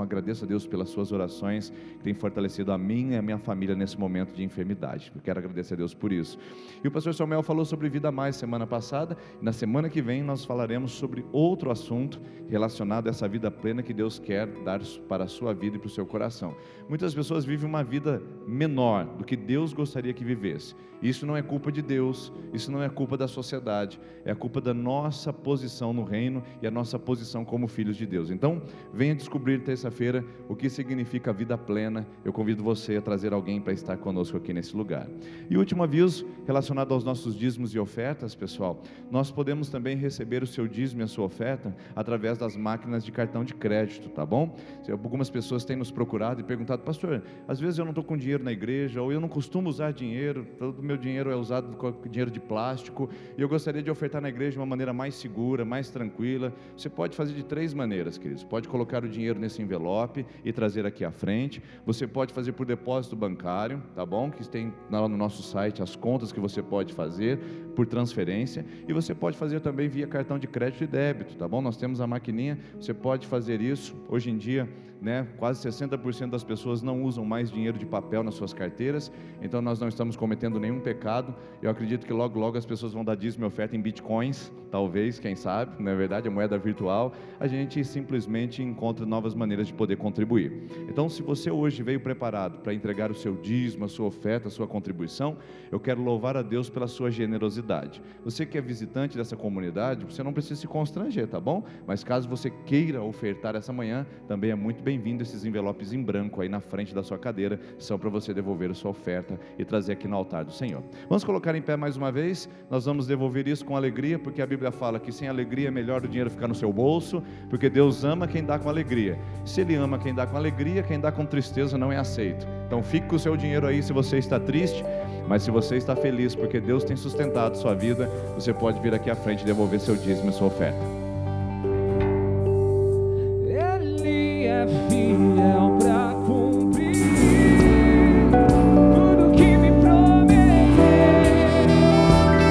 agradeço a Deus pelas suas orações, que tem fortalecido a mim e a minha família nesse momento de enfermidade. Eu quero agradecer a Deus por isso. E o pastor Samuel falou sobre Vida Mais semana passada, e na semana que vem nós falaremos sobre outro assunto relacionado a essa vida plena que Deus quer dar para a sua vida e para o seu coração. Muitas pessoas vivem uma vida menor do que Deus gostaria que vivesse. Isso não é culpa de Deus, isso não é culpa da sociedade, é a culpa da nossa posição no reino e a nossa posição como filhos de Deus. Então, venha descobrir terça-feira o que significa vida plena. Eu convido você a trazer alguém para estar conosco aqui nesse lugar. E o último aviso, relacionado aos nossos dízimos e ofertas, pessoal, nós podemos também receber o seu dízimo e a sua oferta através das máquinas de cartão de crédito, tá bom? Algumas pessoas têm nos procurado e perguntado: pastor, às vezes eu não estou com dinheiro na igreja, ou eu não costumo usar dinheiro, todo o meu dinheiro é usado com dinheiro de plástico, e eu gostaria de ofertar na igreja de uma maneira mais segura, mais tranquila. Você pode fazer de 3 maneiras, queridos. Pode colocar o dinheiro nesse envelope e trazer aqui à frente. Você pode fazer por depósito bancário, tá bom? Que tem lá no nosso site as contas que você pode fazer por transferência, e você pode fazer também via cartão de crédito e débito, tá bom? Nós temos a maquininha, você pode fazer isso. Hoje em dia, né, quase 60% das pessoas não usam mais dinheiro de papel nas suas carteiras, então nós não estamos cometendo nenhum pecado. Eu acredito que logo logo as pessoas vão dar dízimo e oferta em bitcoins, talvez, quem sabe, não é verdade, a moeda virtual. A gente simplesmente encontra novas maneiras de poder contribuir. Então, se você hoje veio preparado para entregar o seu dízimo, a sua oferta, a sua contribuição, eu quero louvar a Deus pela sua generosidade. Você que é visitante dessa comunidade, você não precisa se constranger, tá bom? Mas caso você queira ofertar essa manhã, também é muito bem-vindo. Esses envelopes em branco aí na frente da sua cadeira são para você devolver a sua oferta e trazer aqui no altar do Senhor. Vamos colocar em pé mais uma vez. Nós vamos devolver isso com alegria, porque a Bíblia fala que sem alegria é melhor o dinheiro ficar no seu bolso, porque Deus ama quem dá com alegria. Se Ele ama quem dá com alegria, quem dá com tristeza não é aceito. Então fique com o seu dinheiro aí se você está triste, mas se você está feliz porque Deus tem sustentado sua vida, você pode vir aqui à frente e devolver seu dízimo e sua oferta. Ele é fiel para cumprir tudo que me prometeu,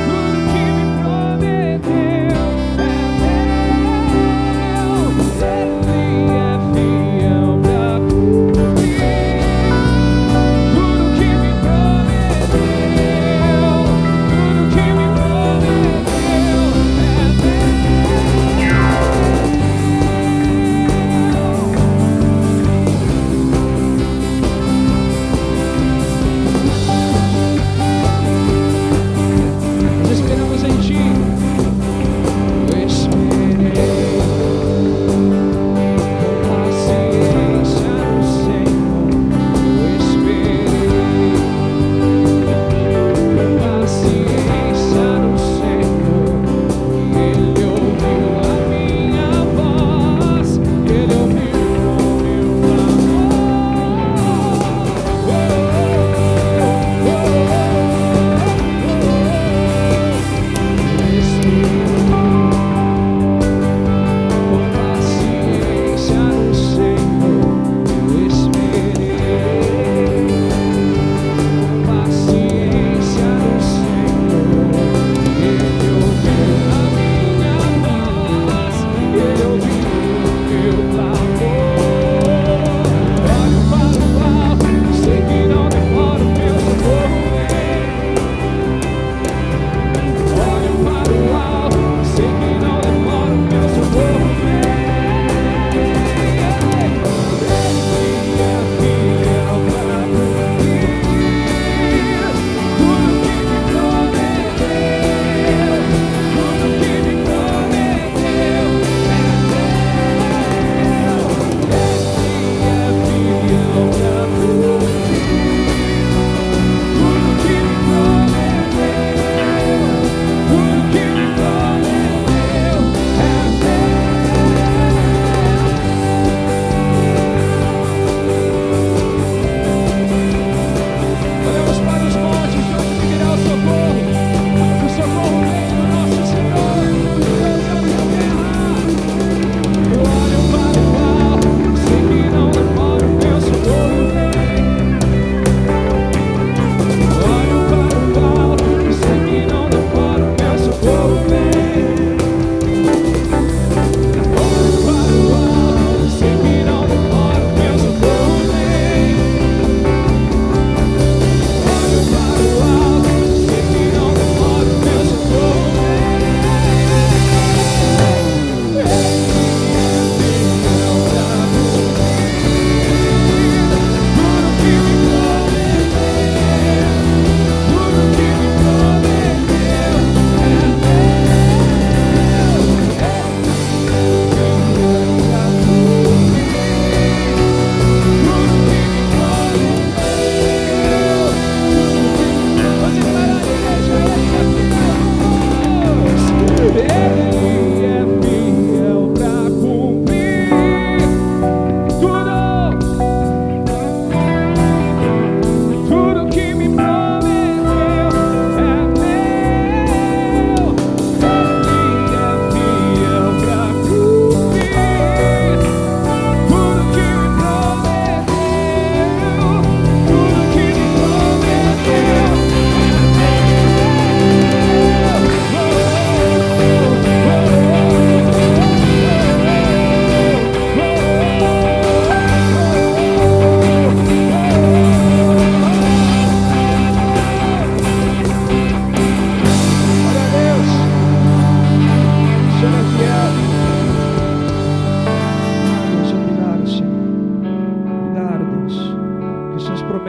tudo que me prometeu é meu. Ele é fiel para cumprir tudo que me prometeu, tudo que me prometeu é meu.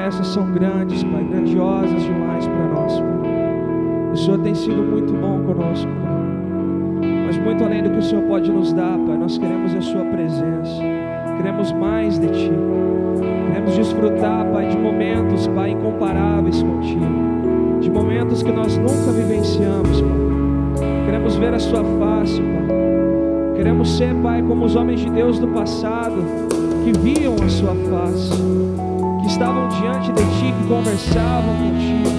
promessas são grandes, Pai, grandiosas demais para nós, Pai. O Senhor tem sido muito bom conosco, Pai. Mas muito além do que o Senhor pode nos dar, Pai, nós queremos a Sua presença. Queremos mais de Ti. Queremos desfrutar, Pai, de momentos, Pai, incomparáveis contigo. De momentos que nós nunca vivenciamos, Pai. Queremos ver a Sua face, Pai. Queremos ser, Pai, como os homens de Deus do passado, que viam a Sua face, que estavam diante de Ti, que conversavam contigo.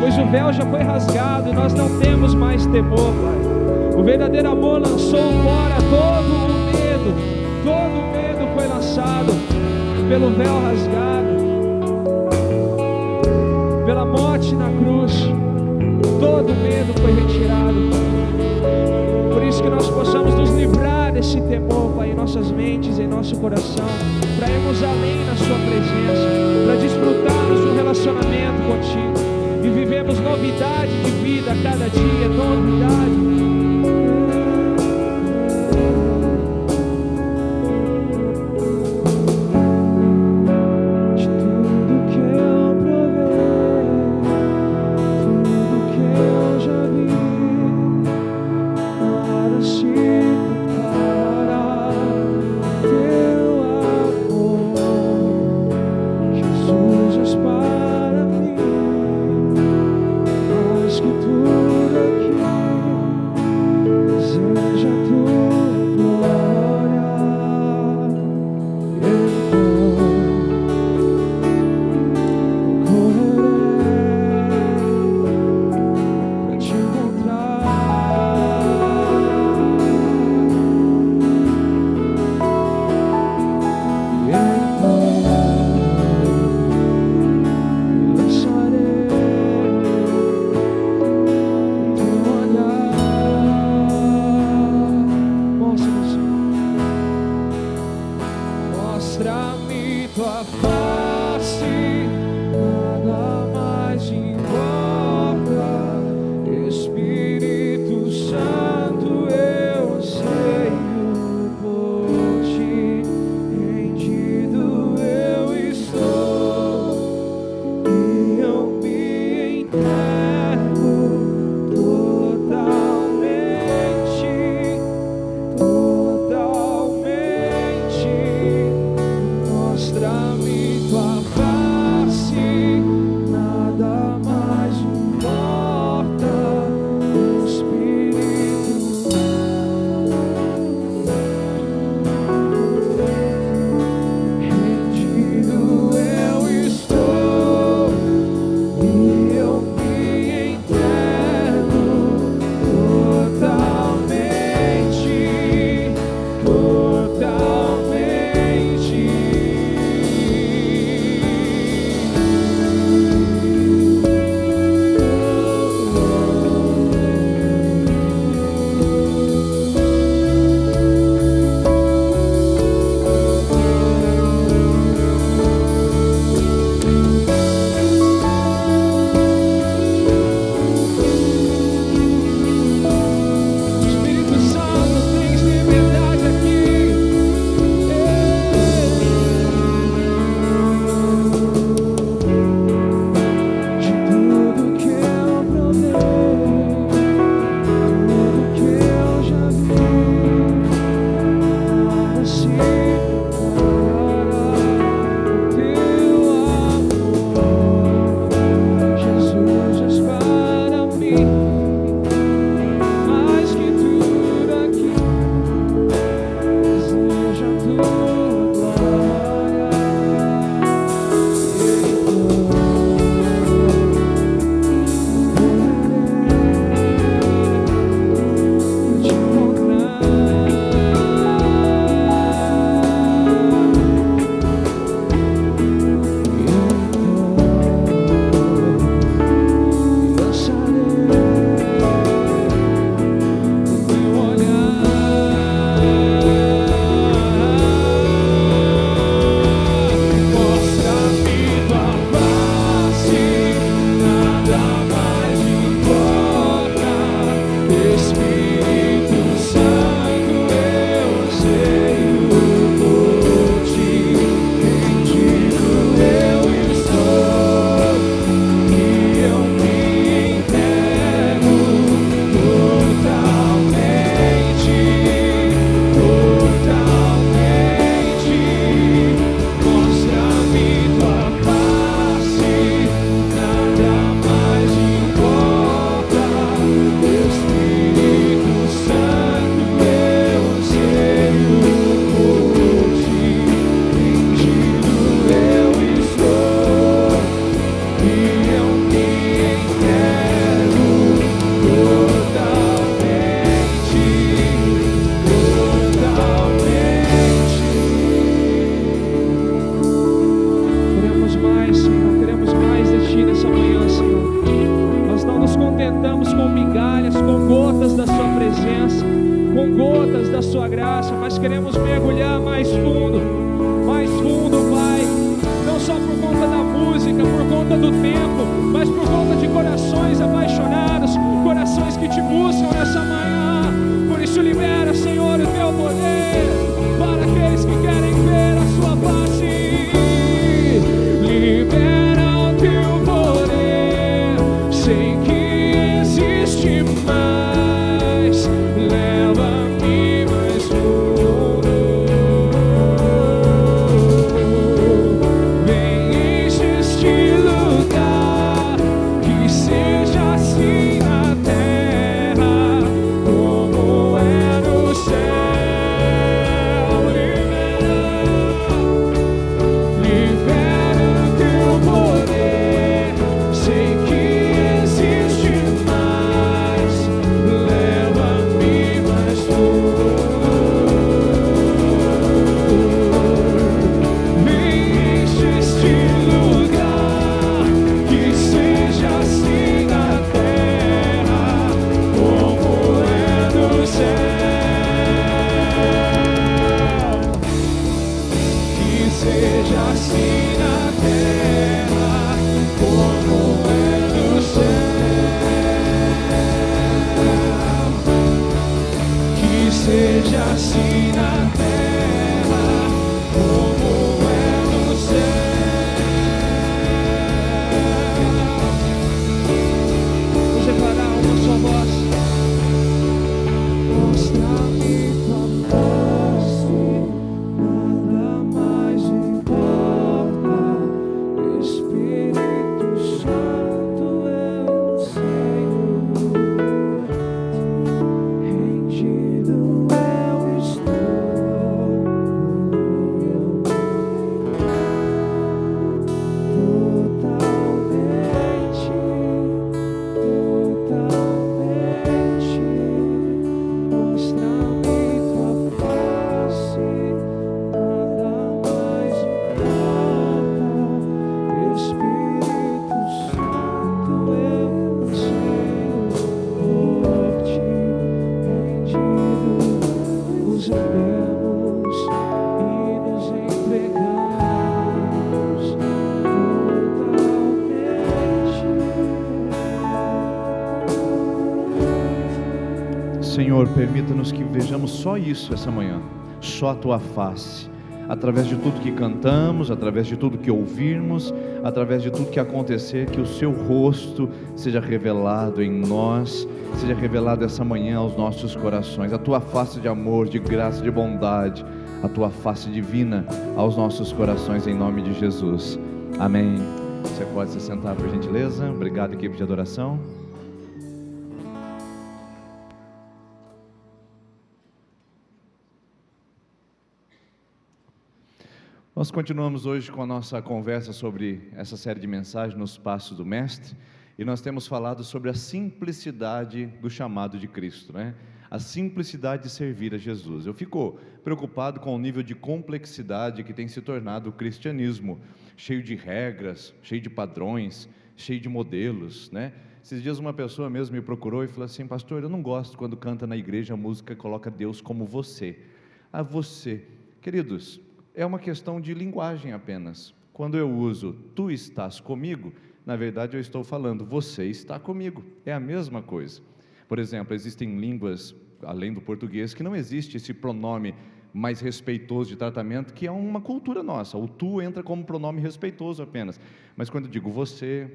Pois o véu já foi rasgado e nós não temos mais temor, Pai. O verdadeiro amor lançou fora todo o medo. Todo o medo foi lançado pelo véu rasgado, pela morte na cruz. Todo o medo foi retirado. Por isso que nós possamos nos livrar desse temor, Pai, em nossas mentes, em nosso coração, para irmos além na Sua presença, para desfrutarmos do relacionamento contigo e vivemos novidade de vida a cada dia, novidade. Mostra-me tua face. queremos mergulhar mais fundo, Pai. Não só por conta da música, por conta do tempo, mas por conta de corações apaixonados, corações que te buscam nessa manhã. Por isso libera, Senhor, o teu poder para aqueles que querem ver a sua face. Libera o teu poder, sei que existe mais. Leva-me mais fundo. Vem enche este lugar, que seja assim na terra como é no céu. Libera o teu poder, sei que existe mais. Leva-me mais fundo. Vem enche este lugar, que seja assim na terra como é no céu. Que seja assim na terra como é no céu. Que seja assim na terra como é no céu. Vamos declarar uma só voz. Mostra-me tua face, nada mais importa. Espírito Santo, eu sei, rendido eu estou. Totalmente, mostra-me tua face, nada mais importa. Espírito Santo, eu sei, por ti rendido nos rendemos e nos entregamos totalmente. Senhor, permita-nos que vejamos só isso essa manhã, só a tua face, através de tudo que cantamos, através de tudo que ouvirmos, através de tudo que acontecer, que o seu rosto seja revelado em nós, seja revelado essa manhã aos nossos corações, a tua face de amor, de graça, de bondade, a tua face divina aos nossos corações, em nome de Jesus. Amém. Você pode se sentar, por gentileza. Obrigado, equipe de adoração. Nós continuamos hoje com a nossa conversa sobre essa série de mensagens nos Passos do Mestre, e nós temos falado sobre a simplicidade do chamado de Cristo, né? A simplicidade de servir a Jesus. Eu fico preocupado com o nível de complexidade que tem se tornado o cristianismo, cheio de regras, cheio de padrões, cheio de modelos, né? Esses dias uma pessoa mesmo me procurou e falou assim: pastor, eu não gosto quando canta na igreja a música que coloca Deus como você. Ah, você. Queridos, é uma questão de linguagem apenas. Quando eu uso tu estás comigo, na verdade eu estou falando você está comigo, é a mesma coisa. Por exemplo, existem línguas, além do português, que não existe esse pronome mais respeitoso de tratamento, que é uma cultura nossa. O tu entra como pronome respeitoso apenas, mas quando eu digo você,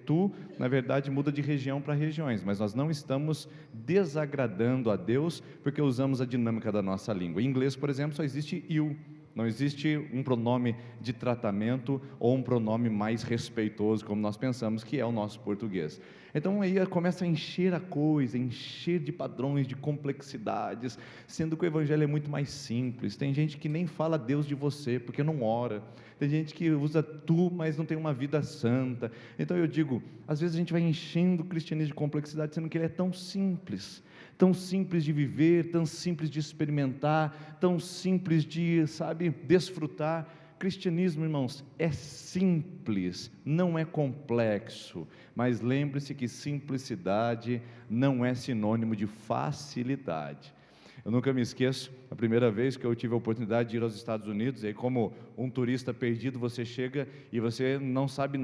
tu, na verdade muda de região para regiões, mas nós não estamos desagradando a Deus porque usamos a dinâmica da nossa língua. Em inglês, por exemplo, só existe you. Não existe um pronome de tratamento ou um pronome mais respeitoso, como nós pensamos que é o nosso português. Então aí começa a encher a coisa, encher de padrões, de complexidades, sendo que o evangelho é muito mais simples. Tem gente que nem fala Deus de você, porque não ora. Tem gente que usa tu, mas não tem uma vida santa. Então eu digo, às vezes a gente vai enchendo o cristianismo de complexidade, sendo que ele é tão simples de viver, tão simples de experimentar, tão simples de, desfrutar. Cristianismo, irmãos, é simples, não é complexo, mas lembre-se que simplicidade não é sinônimo de facilidade. Eu nunca me esqueço, a primeira vez que eu tive a oportunidade de ir aos Estados Unidos, e aí como um turista perdido, você chega e você não sabe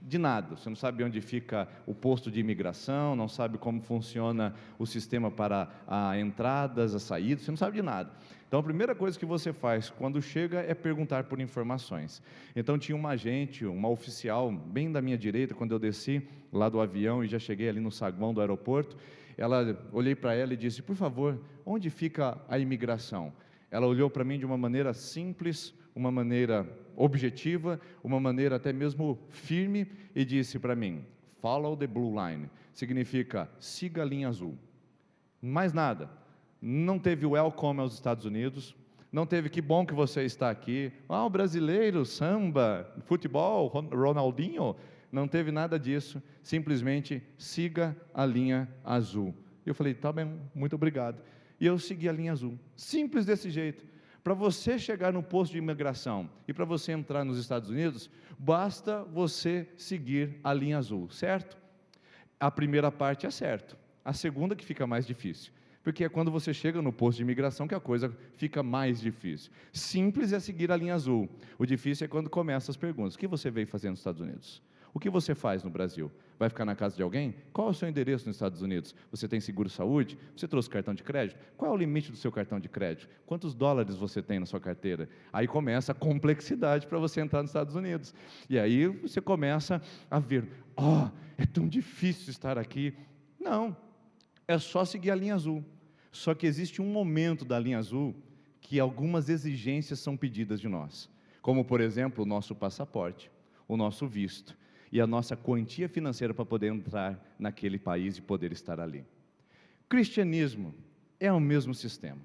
de nada, você não sabe onde fica o posto de imigração, não sabe como funciona o sistema para as entradas, as saídas, você não sabe de nada. Então a primeira coisa que você faz quando chega é perguntar por informações. Então tinha uma agente, uma oficial, bem da minha direita, quando eu desci lá do avião e já cheguei ali no saguão do aeroporto, olhei para ela e disse: por favor, onde fica a imigração? Ela olhou para mim de uma maneira simples, uma maneira objetiva, uma maneira até mesmo firme, e disse para mim: follow the blue line, significa siga a linha azul. Mais nada, não teve welcome aos Estados Unidos, não teve que bom que você está aqui, o brasileiro, samba, futebol, Ronaldinho. Não teve nada disso, simplesmente siga a linha azul. Eu falei: tá bem, muito obrigado. E eu segui a linha azul, simples desse jeito. Para você chegar no posto de imigração e para você entrar nos Estados Unidos, basta você seguir a linha azul, certo? A primeira parte é certo, a segunda que fica mais difícil, porque é quando você chega no posto de imigração que a coisa fica mais difícil. Simples é seguir a linha azul, o difícil é quando começam as perguntas: o que você veio fazer nos Estados Unidos? O que você faz no Brasil? Vai ficar na casa de alguém? Qual é o seu endereço nos Estados Unidos? Você tem seguro-saúde? Você trouxe cartão de crédito? Qual é o limite do seu cartão de crédito? Quantos dólares você tem na sua carteira? Aí começa a complexidade para você entrar nos Estados Unidos. E aí você começa a ver: é tão difícil estar aqui. Não, é só seguir a linha azul. Só que existe um momento da linha azul que algumas exigências são pedidas de nós, como por exemplo o nosso passaporte, o nosso visto e a nossa quantia financeira para poder entrar naquele país e poder estar ali. Cristianismo é o mesmo sistema.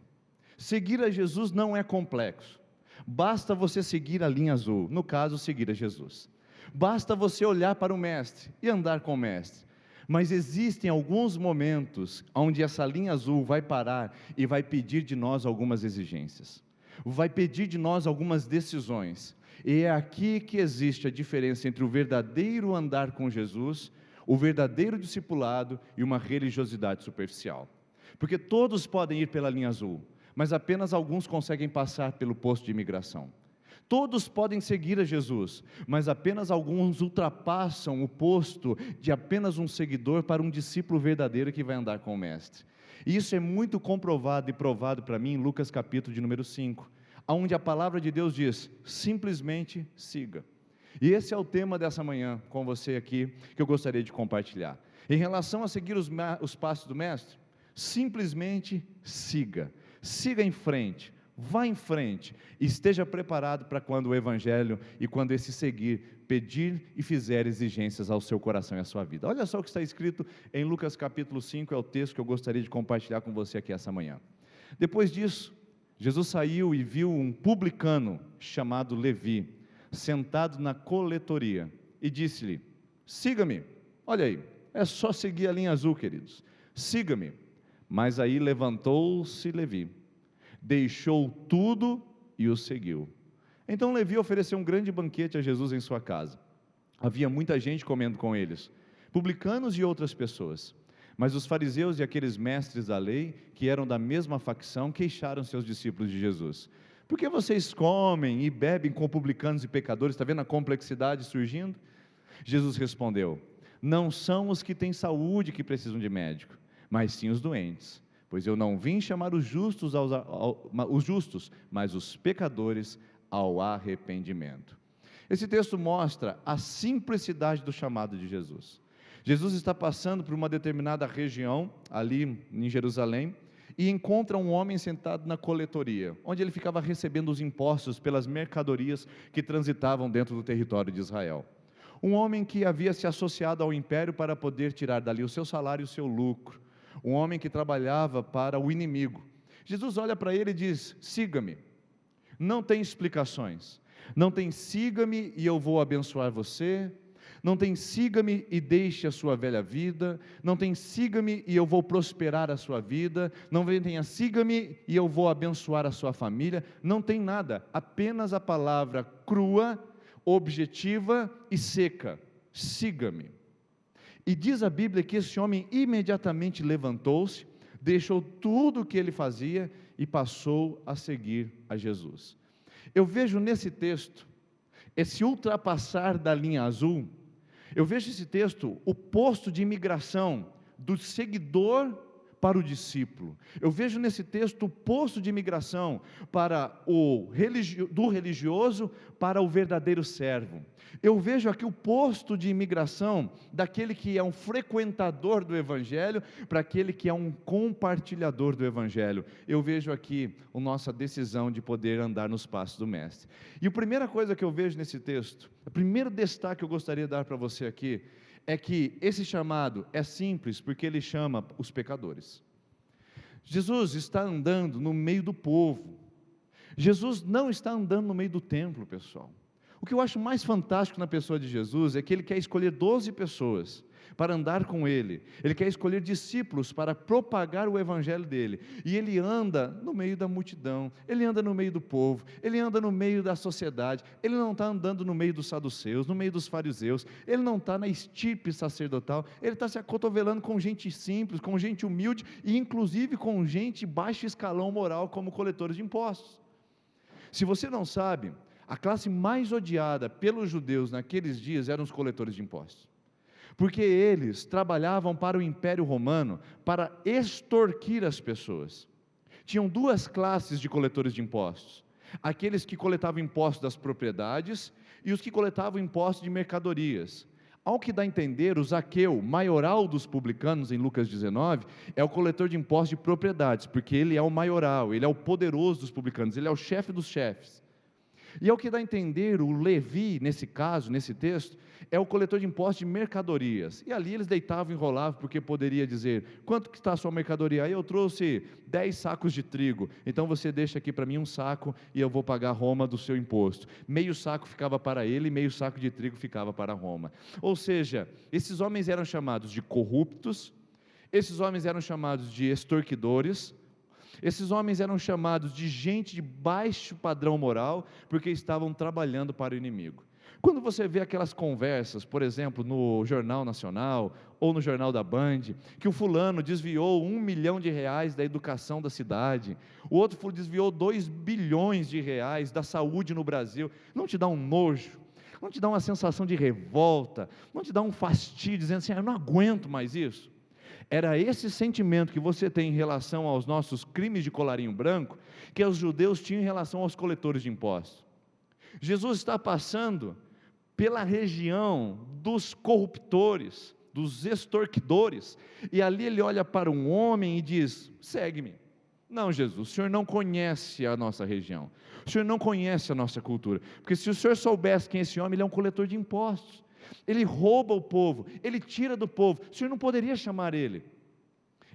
Seguir a Jesus não é complexo. Basta você seguir a linha azul, no caso, seguir a Jesus. Basta você olhar para o Mestre e andar com o Mestre. Mas existem alguns momentos onde essa linha azul vai parar e vai pedir de nós algumas exigências. Vai pedir de nós algumas decisões. E é aqui que existe a diferença entre o verdadeiro andar com Jesus, o verdadeiro discipulado e uma religiosidade superficial. Porque todos podem ir pela linha azul, mas apenas alguns conseguem passar pelo posto de imigração. Todos podem seguir a Jesus, mas apenas alguns ultrapassam o posto de apenas um seguidor para um discípulo verdadeiro que vai andar com o Mestre. E isso é muito comprovado e provado para mim em Lucas capítulo de número 5. Onde a palavra de Deus diz: simplesmente siga. E esse é o tema dessa manhã com você aqui, que eu gostaria de compartilhar. Em relação a seguir os passos do Mestre, simplesmente siga. Siga em frente, vá em frente, esteja preparado para quando o Evangelho e quando esse seguir pedir e fizer exigências ao seu coração e à sua vida. Olha só o que está escrito em Lucas capítulo 5, é o texto que eu gostaria de compartilhar com você aqui essa manhã. Depois disso, Jesus saiu e viu um publicano chamado Levi, sentado na coletoria, e disse-lhe: siga-me. Olha aí, é só seguir a linha azul, queridos, siga-me. Mas aí levantou-se Levi, deixou tudo e o seguiu. Então Levi ofereceu um grande banquete a Jesus em sua casa. Havia muita gente comendo com eles, publicanos e outras pessoas. Mas os fariseus e aqueles mestres da lei, que eram da mesma facção, queixaram seus discípulos de Jesus: por que vocês comem e bebem com publicanos e pecadores? Está vendo a complexidade surgindo? Jesus respondeu: não são os que têm saúde que precisam de médico, mas sim os doentes. Pois eu não vim chamar os justos, mas os pecadores ao arrependimento. Esse texto mostra a simplicidade do chamado de Jesus. Jesus está passando por uma determinada região, ali em Jerusalém, e encontra um homem sentado na coletoria, onde ele ficava recebendo os impostos pelas mercadorias que transitavam dentro do território de Israel. Um homem que havia se associado ao império para poder tirar dali o seu salário e o seu lucro. Um homem que trabalhava para o inimigo. Jesus olha para ele e diz: siga-me. Não tem explicações. Não tem siga-me e eu vou abençoar você. Não tem siga-me e deixe a sua velha vida. Não tem siga-me e eu vou prosperar a sua vida. Não tenha siga-me e eu vou abençoar a sua família. Não tem nada, apenas a palavra crua, objetiva e seca: siga-me. E diz a Bíblia que esse homem imediatamente levantou-se, deixou tudo o que ele fazia e passou a seguir a Jesus. Eu vejo nesse texto, esse ultrapassar da linha azul, eu vejo esse texto, o posto de imigração do seguidor para o discípulo. Eu vejo nesse texto o posto de imigração do religioso para o verdadeiro servo. Eu vejo aqui o posto de imigração daquele que é um frequentador do Evangelho para aquele que é um compartilhador do Evangelho. Eu vejo aqui a nossa decisão de poder andar nos passos do Mestre. E a primeira coisa que eu vejo nesse texto, o primeiro destaque que eu gostaria de dar para você aqui, é que esse chamado é simples, porque ele chama os pecadores. Jesus está andando no meio do povo. Jesus não está andando no meio do templo, pessoal. O que eu acho mais fantástico na pessoa de Jesus é que ele quer escolher 12 pessoas para andar com ele. Ele quer escolher discípulos para propagar o evangelho dele. E ele anda no meio da multidão, ele anda no meio do povo, ele anda no meio da sociedade. Ele não está andando no meio dos saduceus, no meio dos fariseus. Ele não está na estirpe sacerdotal. Ele está se acotovelando com gente simples, com gente humilde e inclusive com gente de baixo escalão moral, como coletores de impostos. Se você não sabe, a classe mais odiada pelos judeus naqueles dias eram os coletores de impostos. Porque eles trabalhavam para o Império Romano para extorquir as pessoas. Tinham duas classes de coletores de impostos: aqueles que coletavam impostos das propriedades e os que coletavam impostos de mercadorias. Ao que dá a entender, o Zaqueu, maioral dos publicanos em Lucas 19, é o coletor de impostos de propriedades, porque ele é o maioral, ele é o poderoso dos publicanos, ele é o chefe dos chefes. E ao que dá a entender, o Levi, nesse caso, nesse texto, é o coletor de impostos de mercadorias. E ali eles deitavam e enrolavam, porque poderia dizer: quanto que está a sua mercadoria? Aí eu trouxe 10 sacos de trigo, então você deixa aqui para mim um saco e eu vou pagar Roma do seu imposto. Meio saco ficava para ele, meio saco de trigo ficava para Roma. Ou seja, esses homens eram chamados de corruptos, esses homens eram chamados de extorquidores, esses homens eram chamados de gente de baixo padrão moral, porque estavam trabalhando para o inimigo. Quando você vê aquelas conversas, por exemplo, no Jornal Nacional, ou no Jornal da Band, que o fulano desviou R$1 milhão da educação da cidade, o outro desviou R$2 bilhões da saúde no Brasil, não te dá um nojo? Não te dá uma sensação de revolta? Não te dá um fastídio, dizendo assim: eu não aguento mais isso? Era esse sentimento que você tem em relação aos nossos crimes de colarinho branco, que os judeus tinham em relação aos coletores de impostos. Jesus está passando pela região dos corruptores, dos extorquidores, e ali ele olha para um homem e diz: segue-me. Não, Jesus, o senhor não conhece a nossa região, o senhor não conhece a nossa cultura, porque se o senhor soubesse quem é esse homem, ele é um coletor de impostos. Ele rouba o povo, ele tira do povo, o senhor não poderia chamar ele.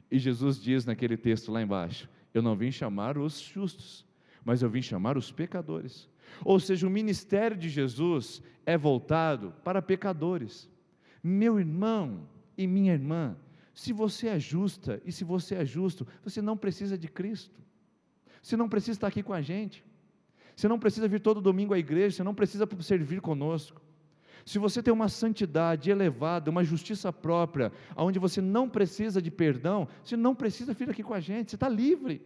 E Jesus diz naquele texto lá embaixo: eu não vim chamar os justos, mas eu vim chamar os pecadores. Ou seja, o ministério de Jesus é voltado para pecadores. Meu irmão e minha irmã, se você é justa e se você é justo, você não precisa de Cristo, você não precisa estar aqui com a gente, você não precisa vir todo domingo à igreja, você não precisa servir conosco. Se você tem uma santidade elevada, uma justiça própria, onde você não precisa de perdão, você não precisa vir aqui com a gente, você está livre.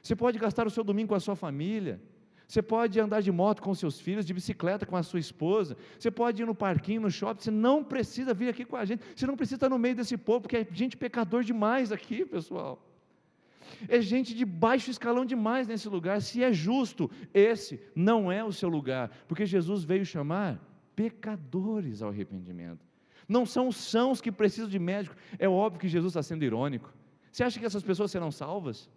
Você pode gastar o seu domingo com a sua família, você pode andar de moto com seus filhos, de bicicleta com a sua esposa, você pode ir no parquinho, no shopping, você não precisa vir aqui com a gente, você não precisa estar no meio desse povo, porque é gente pecador demais aqui, pessoal. É gente de baixo escalão demais nesse lugar. Se é justo, esse não é o seu lugar, porque Jesus veio chamar pecadores ao arrependimento. Não são os sãos que precisam de médico. É óbvio que Jesus está sendo irônico. Você acha que essas pessoas serão salvas?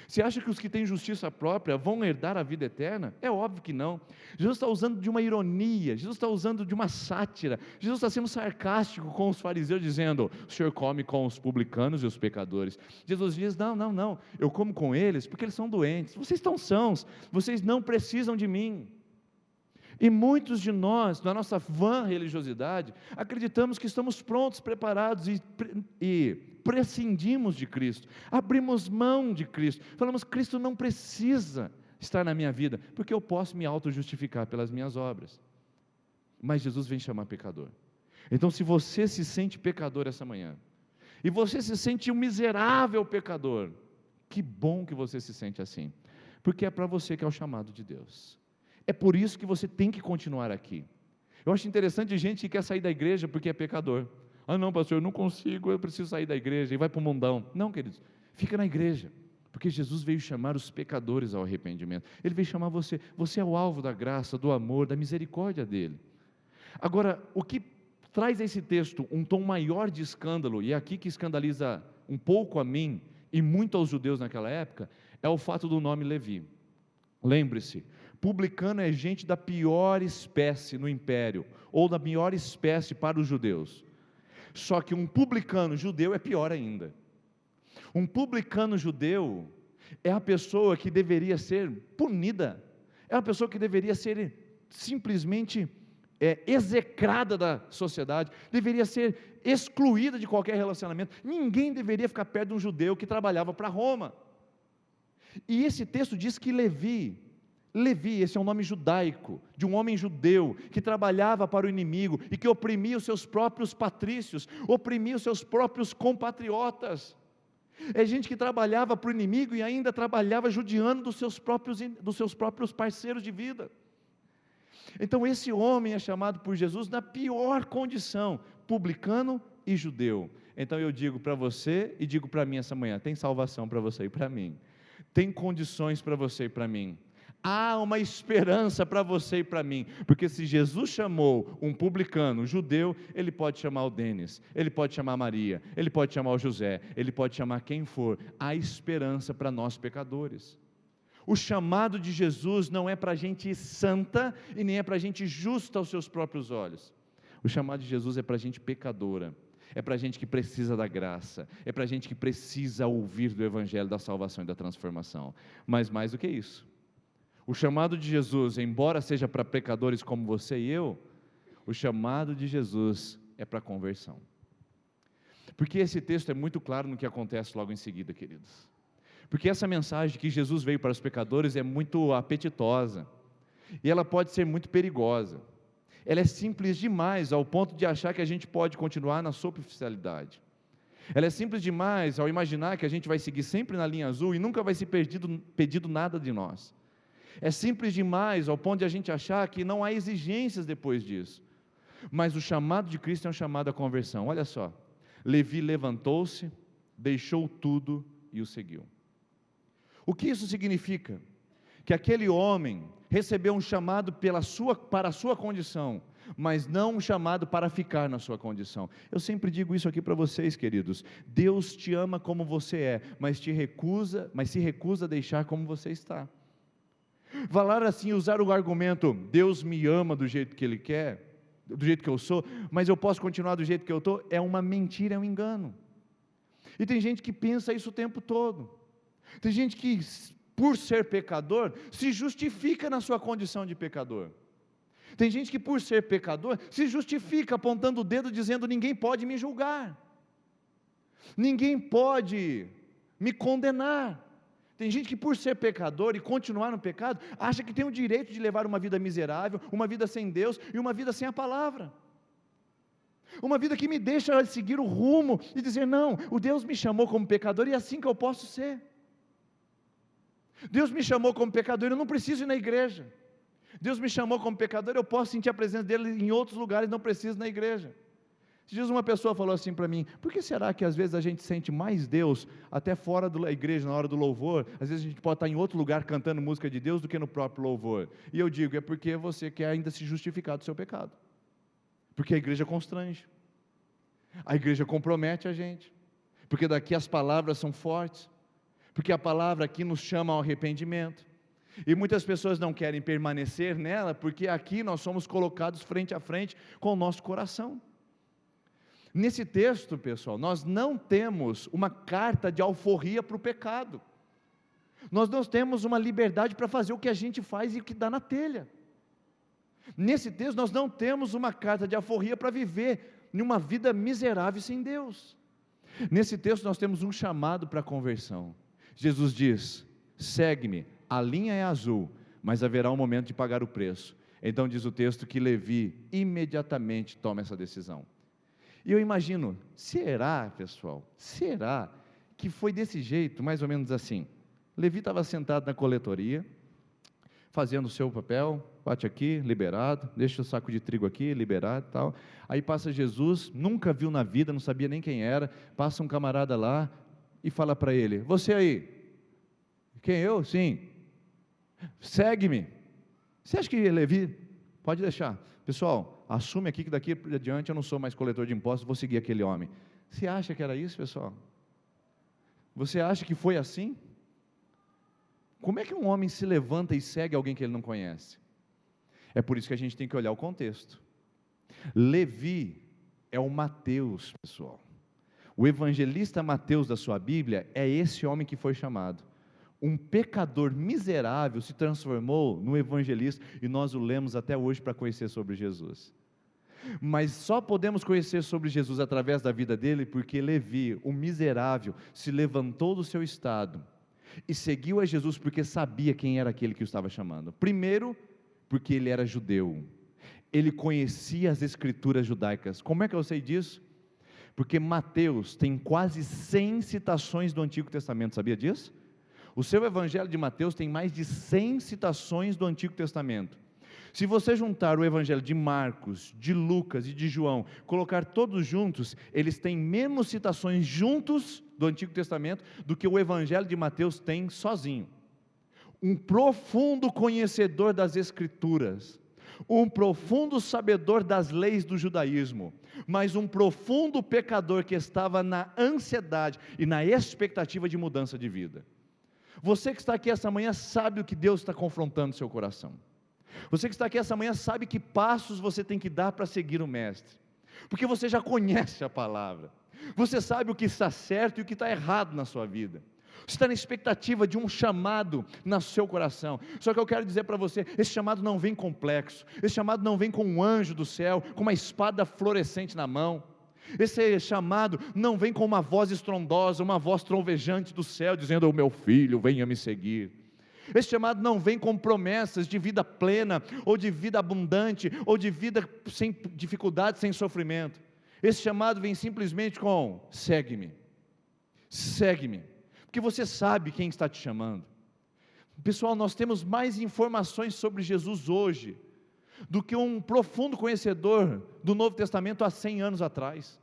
Você acha que os que têm justiça própria vão herdar a vida eterna? É óbvio que não. Jesus está usando de uma ironia, Jesus está usando de uma sátira, Jesus está sendo sarcástico com os fariseus, dizendo: o senhor come com os publicanos e os pecadores. Jesus diz: não, eu como com eles porque eles são doentes, vocês estão sãos, vocês não precisam de mim. E muitos de nós, na nossa vã religiosidade, acreditamos que estamos prontos, preparados e prescindimos de Cristo, abrimos mão de Cristo, falamos: Cristo não precisa estar na minha vida, porque eu posso me auto-justificar pelas minhas obras. Mas Jesus vem chamar pecador. Então, se você se sente pecador essa manhã, e você se sente um miserável pecador, Que bom que você se sente assim, porque é para você que é o chamado de Deus. É por isso que você tem que continuar aqui. Eu acho interessante gente que quer sair da igreja porque é pecador. Ah não, pastor, eu não consigo, eu preciso sair da igreja, e vai para o mundão. Não, queridos, fica na igreja, porque Jesus veio chamar os pecadores ao arrependimento. Ele veio chamar você. Você é o alvo da graça, do amor, da misericórdia dele. Agora, o que traz a esse texto um tom maior de escândalo, e é aqui que escandaliza um pouco a mim e muito aos judeus naquela época, é o fato do nome Levi. Lembre-se, publicano é gente da pior espécie no império, ou da pior espécie para os judeus. Só que um publicano judeu é pior ainda. Um publicano judeu é a pessoa que deveria ser punida, é a pessoa que deveria ser simplesmente execrada da sociedade, deveria ser excluída de qualquer relacionamento. Ninguém deveria ficar perto de um judeu que trabalhava para Roma. E esse texto diz que Levi, esse é um nome judaico, de um homem judeu, que trabalhava para o inimigo, e que oprimia os seus próprios patrícios, oprimia os seus próprios compatriotas. É gente que trabalhava para o inimigo, e ainda trabalhava judiando dos seus próprios parceiros de vida. Então esse homem é chamado por Jesus na pior condição, publicano e judeu. Então eu digo para você, e digo para mim essa manhã, tem salvação para você e para mim, tem condições para você e para mim, há uma esperança para você e para mim, porque se Jesus chamou um publicano, um judeu, Ele pode chamar o Denis, Ele pode chamar a Maria, Ele pode chamar o José, Ele pode chamar quem for. Há esperança para nós pecadores. O chamado de Jesus não é para gente santa, e nem é para gente justa aos seus próprios olhos. O chamado de Jesus é para gente pecadora, é para gente que precisa da graça, é para gente que precisa ouvir do Evangelho da salvação e da transformação. Mas mais do que isso, o chamado de Jesus, embora seja para pecadores como você e eu, o chamado de Jesus é para conversão. Porque esse texto é muito claro no que acontece logo em seguida, queridos. Porque essa mensagem que Jesus veio para os pecadores é muito apetitosa, e ela pode ser muito perigosa. Ela é simples demais ao ponto de achar que a gente pode continuar na superficialidade. Ela é simples demais ao imaginar que a gente vai seguir sempre na linha azul e nunca vai ser pedido nada de nós. É simples demais ao ponto de a gente achar que não há exigências depois disso. Mas o chamado de Cristo é um chamado à conversão. Olha só, Levi levantou-se, deixou tudo e o seguiu. O que isso significa? Que aquele homem recebeu um chamado para a sua condição, mas não um chamado para ficar na sua condição. Eu sempre digo isso aqui para vocês, queridos. Deus te ama como você é, mas se recusa a deixar como você está. Falar assim, usar o argumento, Deus me ama do jeito que Ele quer, do jeito que eu sou, mas eu posso continuar do jeito que eu estou, é uma mentira, é um engano. E tem gente que pensa isso o tempo todo. Tem gente que, por ser pecador, se justifica na sua condição de pecador. Tem gente que, por ser pecador, se justifica apontando o dedo, dizendo: ninguém pode me julgar, ninguém pode me condenar. Tem gente que, por ser pecador e continuar no pecado, acha que tem o direito de levar uma vida miserável, uma vida sem Deus e uma vida sem a palavra. Uma vida que me deixa seguir o rumo e dizer: não, o Deus me chamou como pecador e é assim que eu posso ser. Deus me chamou como pecador, eu não preciso ir na igreja. Deus me chamou como pecador, eu posso sentir a presença dele em outros lugares, não preciso ir na igreja. Esses dias uma pessoa falou assim para mim: por que será que às vezes a gente sente mais Deus até fora da igreja, na hora do louvor? Às vezes a gente pode estar em outro lugar cantando música de Deus do que no próprio louvor. E eu digo: é porque você quer ainda se justificar do seu pecado, porque a igreja constrange, a igreja compromete a gente, porque daqui as palavras são fortes, porque a palavra aqui nos chama ao arrependimento, e muitas pessoas não querem permanecer nela, porque aqui nós somos colocados frente a frente com o nosso coração. Nesse texto, pessoal, nós não temos uma carta de alforria para o pecado, nós não temos uma liberdade para fazer o que a gente faz e o que dá na telha. Nesse texto nós não temos uma carta de alforria para viver em uma vida miserável sem Deus. Nesse texto nós temos um chamado para a conversão. Jesus diz: segue-me, a linha é azul, mas haverá um momento de pagar o preço. Então diz o texto que Levi imediatamente toma essa decisão. E eu imagino, será, pessoal, será que foi desse jeito, mais ou menos assim. Levi estava sentado na coletoria, fazendo o seu papel, bate aqui, liberado, deixa o saco de trigo aqui, liberado e tal. Aí passa Jesus, nunca viu na vida, não sabia nem quem era, passa um camarada lá e fala para ele: você aí, quem eu? Sim, segue-me. Você acha que Levi, pode deixar, pessoal, assume aqui que daqui adiante eu não sou mais coletor de impostos, vou seguir aquele homem. Você acha que era isso, pessoal? Você acha que foi assim? Como é que um homem se levanta e segue alguém que ele não conhece? É por isso que a gente tem que olhar o contexto. Levi é o Mateus, pessoal. O evangelista Mateus da sua Bíblia é esse homem que foi chamado. Um pecador miserável se transformou no evangelista, e nós o lemos até hoje para conhecer sobre Jesus. Mas só podemos conhecer sobre Jesus através da vida dele, porque Levi, o miserável, se levantou do seu estado e seguiu a Jesus porque sabia quem era aquele que o estava chamando. Primeiro, porque ele era judeu, ele conhecia as escrituras judaicas. Como é que eu sei disso? Porque Mateus tem quase 100 citações do Antigo Testamento, sabia disso? O seu evangelho de Mateus tem mais de 100 citações do Antigo Testamento. Se você juntar o evangelho de Marcos, de Lucas e de João, colocar todos juntos, eles têm menos citações juntos do Antigo Testamento do que o evangelho de Mateus tem sozinho. Um profundo conhecedor das Escrituras, um profundo sabedor das leis do judaísmo, mas um profundo pecador que estava na ansiedade e na expectativa de mudança de vida. Você que está aqui essa manhã sabe o que Deus está confrontando no seu coração. Você que está aqui essa manhã sabe que passos você tem que dar para seguir o Mestre, porque você já conhece a palavra, você sabe o que está certo e o que está errado na sua vida, você está na expectativa de um chamado no seu coração. Só que eu quero dizer para você, esse chamado não vem complexo, esse chamado não vem com um anjo do céu, com uma espada fluorescente na mão, esse chamado não vem com uma voz estrondosa, uma voz trovejante do céu, dizendo: o meu filho, venha me seguir. Esse chamado não vem com promessas de vida plena, ou de vida abundante, ou de vida sem dificuldade, sem sofrimento. Esse chamado vem simplesmente com: segue-me, segue-me, porque você sabe quem está te chamando. Pessoal, nós temos mais informações sobre Jesus hoje, do que um profundo conhecedor do Novo Testamento há 100 anos atrás,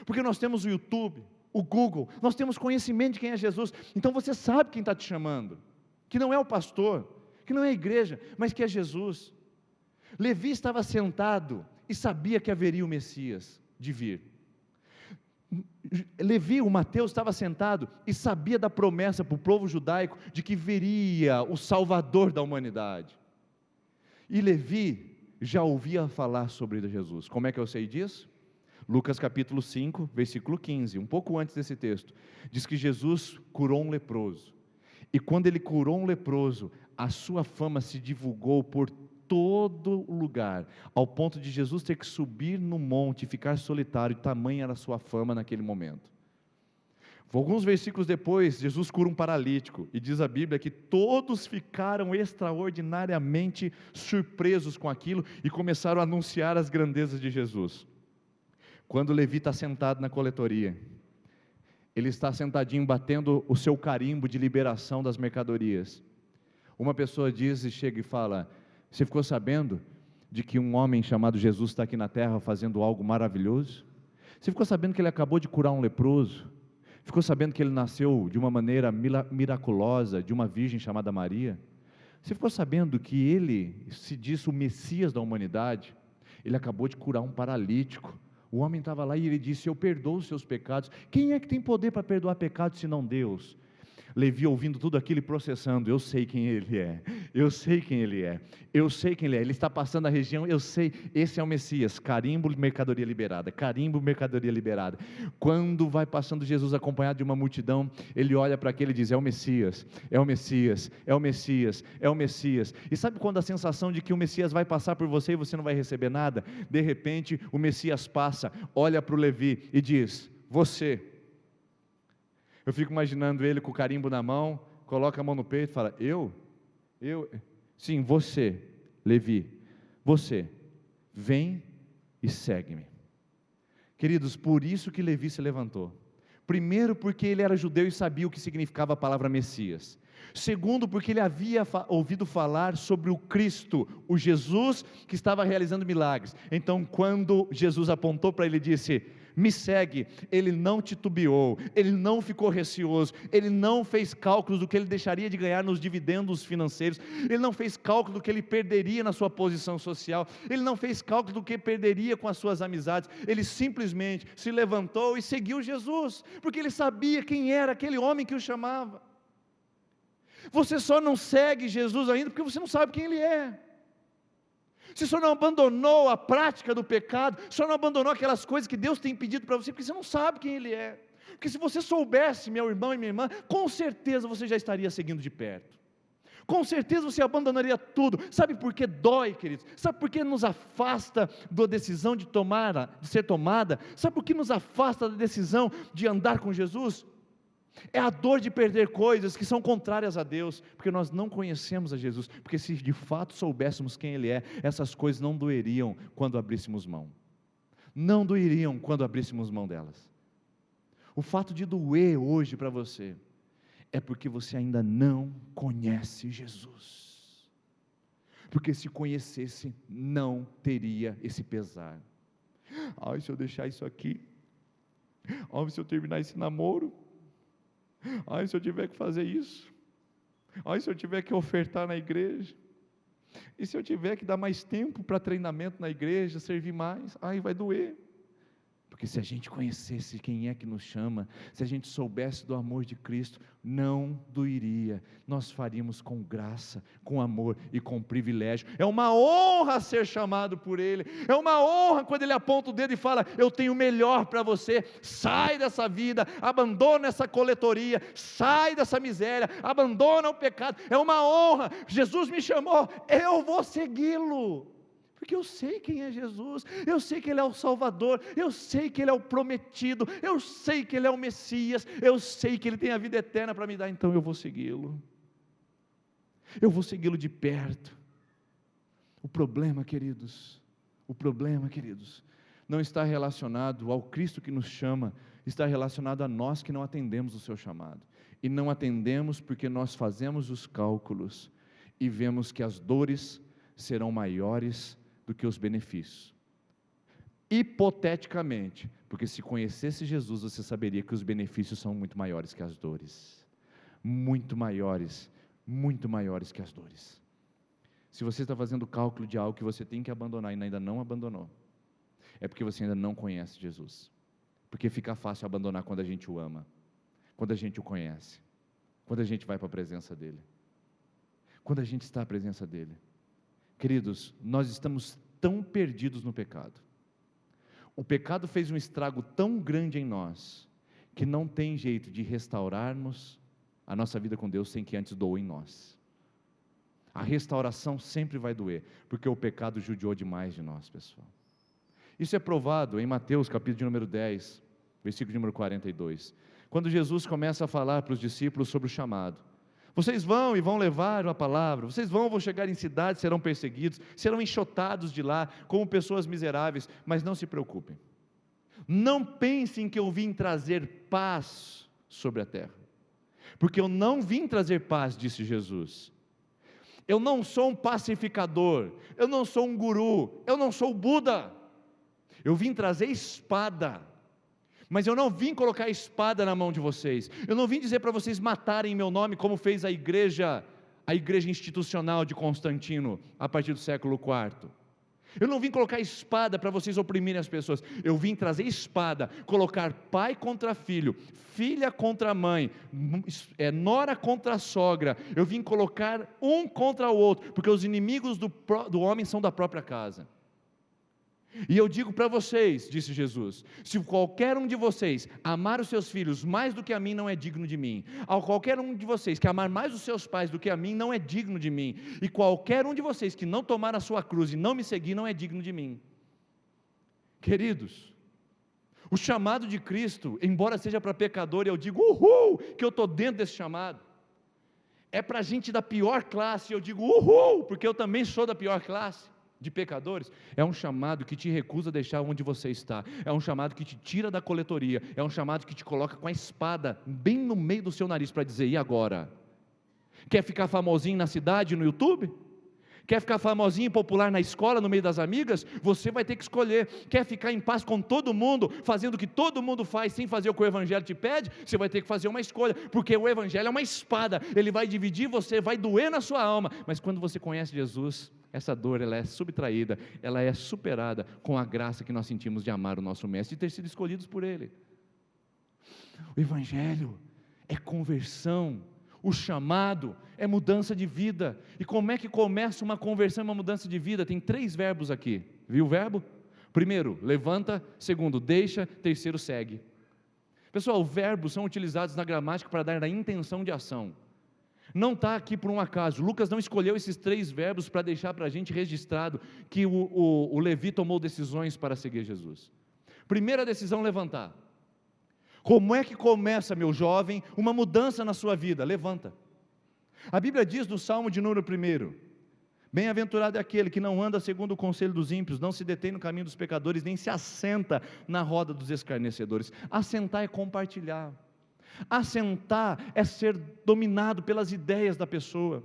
porque nós temos o YouTube, o Google, nós temos conhecimento de quem é Jesus. Então você sabe quem está te chamando, que não é o pastor, que não é a igreja, mas que é Jesus. Levi estava sentado e sabia que haveria o Messias de vir. Levi, o Mateus, estava sentado e sabia da promessa para o povo judaico de que viria o Salvador da humanidade. E Levi já ouvia falar sobre Jesus. Como é que eu sei disso? Lucas capítulo 5, versículo 15, um pouco antes desse texto, diz que Jesus curou um leproso. E quando ele curou um leproso, a sua fama se divulgou por todo o lugar, ao ponto de Jesus ter que subir no monte e ficar solitário, tamanha era a sua fama naquele momento. Alguns versículos depois, Jesus cura um paralítico, e diz a Bíblia que todos ficaram extraordinariamente surpresos com aquilo, e começaram a anunciar as grandezas de Jesus. Quando Levi está sentado na coletoria, ele está sentadinho batendo o seu carimbo de liberação das mercadorias. Uma pessoa diz e chega e fala: você ficou sabendo de que um homem chamado Jesus está aqui na terra fazendo algo maravilhoso? Você ficou sabendo que ele acabou de curar um leproso? Ficou sabendo que ele nasceu de uma maneira miraculosa, de uma virgem chamada Maria? Você ficou sabendo que ele se diz o Messias da humanidade? Ele acabou de curar um paralítico. O homem estava lá e ele disse: eu perdoo os seus pecados. Quem é que tem poder para perdoar pecados senão Deus? Levi, ouvindo tudo aquilo e processando: eu sei quem ele é, eu sei quem ele é, eu sei quem ele é, ele está passando a região, eu sei, esse é o Messias. Carimbo, mercadoria liberada, carimbo, mercadoria liberada. Quando vai passando Jesus acompanhado de uma multidão, ele olha para aquele e diz: é o Messias, é o Messias, é o Messias, é o Messias. E sabe quando a sensação de que o Messias vai passar por você e você não vai receber nada? De repente o Messias passa, olha para o Levi e diz: você. Eu fico imaginando ele com o carimbo na mão, coloca a mão no peito e fala: sim, você, Levi, você, vem e segue-me. Queridos, por isso que Levi se levantou. Primeiro, porque ele era judeu e sabia o que significava a palavra Messias. Segundo, porque ele havia ouvido falar sobre o Cristo, o Jesus que estava realizando milagres. Então, quando Jesus apontou para ele e disse: me segue, ele não titubeou, ele não ficou receoso, ele não fez cálculos do que ele deixaria de ganhar nos dividendos financeiros, ele não fez cálculo do que ele perderia na sua posição social, ele não fez cálculo do que perderia com as suas amizades, ele simplesmente se levantou e seguiu Jesus, porque ele sabia quem era aquele homem que o chamava. Você só não segue Jesus ainda porque você não sabe quem ele é. Você só não abandonou a prática do pecado, só não abandonou aquelas coisas que Deus tem pedido para você, porque você não sabe quem Ele é. Porque se você soubesse, meu irmão e minha irmã, com certeza você já estaria seguindo de perto. Com certeza você abandonaria tudo. Sabe por que dói, queridos? Sabe por que nos afasta da decisão de ser tomada? Sabe por que nos afasta da decisão de andar com Jesus? É a dor de perder coisas que são contrárias a Deus, porque nós não conhecemos a Jesus, porque se de fato soubéssemos quem Ele é, essas coisas não doeriam quando abríssemos mão, não doeriam quando abríssemos mão delas. O fato de doer hoje para você, é porque você ainda não conhece Jesus, porque se conhecesse, não teria esse pesar. Ai, se eu deixar isso aqui, ai, se eu terminar esse namoro, ai, se eu tiver que fazer isso, ai, se eu tiver que ofertar na igreja, e se eu tiver que dar mais tempo para treinamento na igreja, servir mais, ai, vai doer. Porque se a gente conhecesse quem é que nos chama, se a gente soubesse do amor de Cristo, não doeria, nós faríamos com graça, com amor e com privilégio. É uma honra ser chamado por Ele, é uma honra quando Ele aponta o dedo e fala: eu tenho o melhor para você, sai dessa vida, abandona essa coletoria, sai dessa miséria, abandona o pecado. É uma honra, Jesus me chamou, eu vou segui-lo. Porque eu sei quem é Jesus, eu sei que Ele é o Salvador, eu sei que Ele é o prometido, eu sei que Ele é o Messias, eu sei que Ele tem a vida eterna para me dar, então eu vou segui-lo de perto. O problema, queridos, não está relacionado ao Cristo que nos chama, está relacionado a nós que não atendemos o seu chamado, e não atendemos porque nós fazemos os cálculos, e vemos que as dores serão maiores do que os benefícios, hipoteticamente, porque se conhecesse Jesus, você saberia que os benefícios são muito maiores que as dores, muito maiores que as dores. Se você está fazendo cálculo de algo que você tem que abandonar e ainda não abandonou, é porque você ainda não conhece Jesus, porque fica fácil abandonar quando a gente o ama, quando a gente o conhece, quando a gente vai para a presença dEle, quando a gente está à presença dEle. Queridos, nós estamos tão perdidos no pecado, o pecado fez um estrago tão grande em nós, que não tem jeito de restaurarmos a nossa vida com Deus sem que antes doa em nós. A restauração sempre vai doer, porque o pecado judiou demais de nós, pessoal. Isso é provado em Mateus capítulo de número 10, versículo de número 42, quando Jesus começa a falar para os discípulos sobre o chamado. Vocês vão levar a palavra, vocês vão chegar em cidades, serão perseguidos, serão enxotados de lá, como pessoas miseráveis, mas não se preocupem, não pensem que eu vim trazer paz sobre a terra, porque eu não vim trazer paz, disse Jesus, eu não sou um pacificador, eu não sou um guru, eu não sou o Buda, eu vim trazer espada, mas eu não vim colocar a espada na mão de vocês, eu não vim dizer para vocês matarem em meu nome, como fez a igreja institucional de Constantino, a partir do século IV, eu não vim colocar espada para vocês oprimirem as pessoas, eu vim trazer espada, colocar pai contra filho, filha contra mãe, nora contra sogra, eu vim colocar um contra o outro, porque os inimigos do homem são da própria casa. E eu digo para vocês, disse Jesus, se qualquer um de vocês amar os seus filhos mais do que a mim, não é digno de mim. Ao qualquer um de vocês que amar mais os seus pais do que a mim, não é digno de mim. E qualquer um de vocês que não tomar a sua cruz e não me seguir, não é digno de mim. Queridos, o chamado de Cristo, embora seja para pecador, eu digo, uhul, que eu estou dentro desse chamado. É para gente da pior classe, eu digo, uhul, porque eu também sou da pior classe. de pecadores, é um chamado que te recusa a deixar onde você está, é um chamado que te tira da coletoria, é um chamado que te coloca com a espada bem no meio do seu nariz para dizer: e agora? Quer ficar famosinho na cidade, no YouTube? Quer ficar famosinho e popular na escola, no meio das amigas? Você vai ter que escolher. Quer ficar em paz com todo mundo, fazendo o que todo mundo faz, sem fazer o que o Evangelho te pede? Você vai ter que fazer uma escolha, porque o Evangelho é uma espada, ele vai dividir você, vai doer na sua alma, mas quando você conhece Jesus, essa dor, ela é subtraída, ela é superada com a graça que nós sentimos de amar o nosso Mestre, de ter sido escolhidos por Ele. O Evangelho é conversão, o chamado é mudança de vida. E como é que começa uma conversão e uma mudança de vida? Tem 3 verbos aqui, viu o verbo? Primeiro, levanta. Segundo, deixa. Terceiro, segue. Pessoal, verbos são utilizados na gramática para dar a intenção de ação. Não está aqui por um acaso. Lucas não escolheu esses 3 verbos para deixar para a gente registrado que o Levi tomou decisões para seguir Jesus. Primeira decisão, levantar. Como é que começa, meu jovem, uma mudança na sua vida? Levanta. A Bíblia diz no Salmo de número 1: bem-aventurado é aquele que não anda segundo o conselho dos ímpios, não se detém no caminho dos pecadores, nem se assenta na roda dos escarnecedores. Assentar é compartilhar. Assentar é ser dominado pelas ideias da pessoa.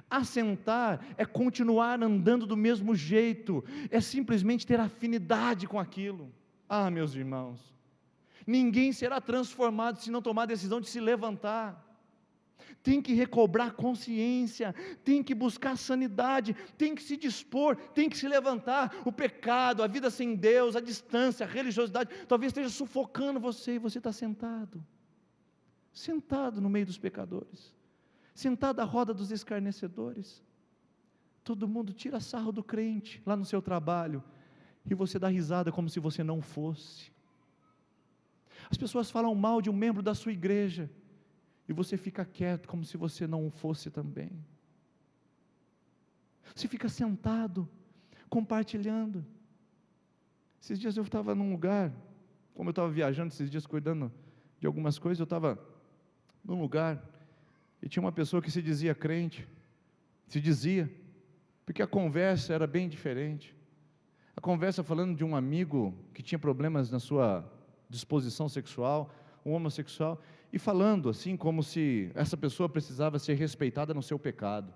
Assentar é continuar andando do mesmo jeito, é simplesmente ter afinidade com aquilo. Ah, meus irmãos, ninguém será transformado se não tomar a decisão de se levantar. Tem que recobrar consciência, tem que buscar sanidade, tem que se dispor, tem que se levantar. O pecado, a vida sem Deus, a distância, a religiosidade, talvez esteja sufocando você, e você está sentado no meio dos pecadores, sentado à roda dos escarnecedores. Todo mundo tira sarro do crente lá no seu trabalho, e você dá risada como se você não fosse. As pessoas falam mal de um membro da sua igreja, e você fica quieto como se você não fosse também. Você fica sentado, compartilhando. Esses dias eu estava num lugar, como eu estava viajando esses dias cuidando de algumas coisas, eu estava num lugar, e tinha uma pessoa que se dizia crente, porque a conversa era bem diferente. A conversa falando de um amigo que tinha problemas na sua disposição sexual, um homossexual, e falando assim como se essa pessoa precisava ser respeitada no seu pecado,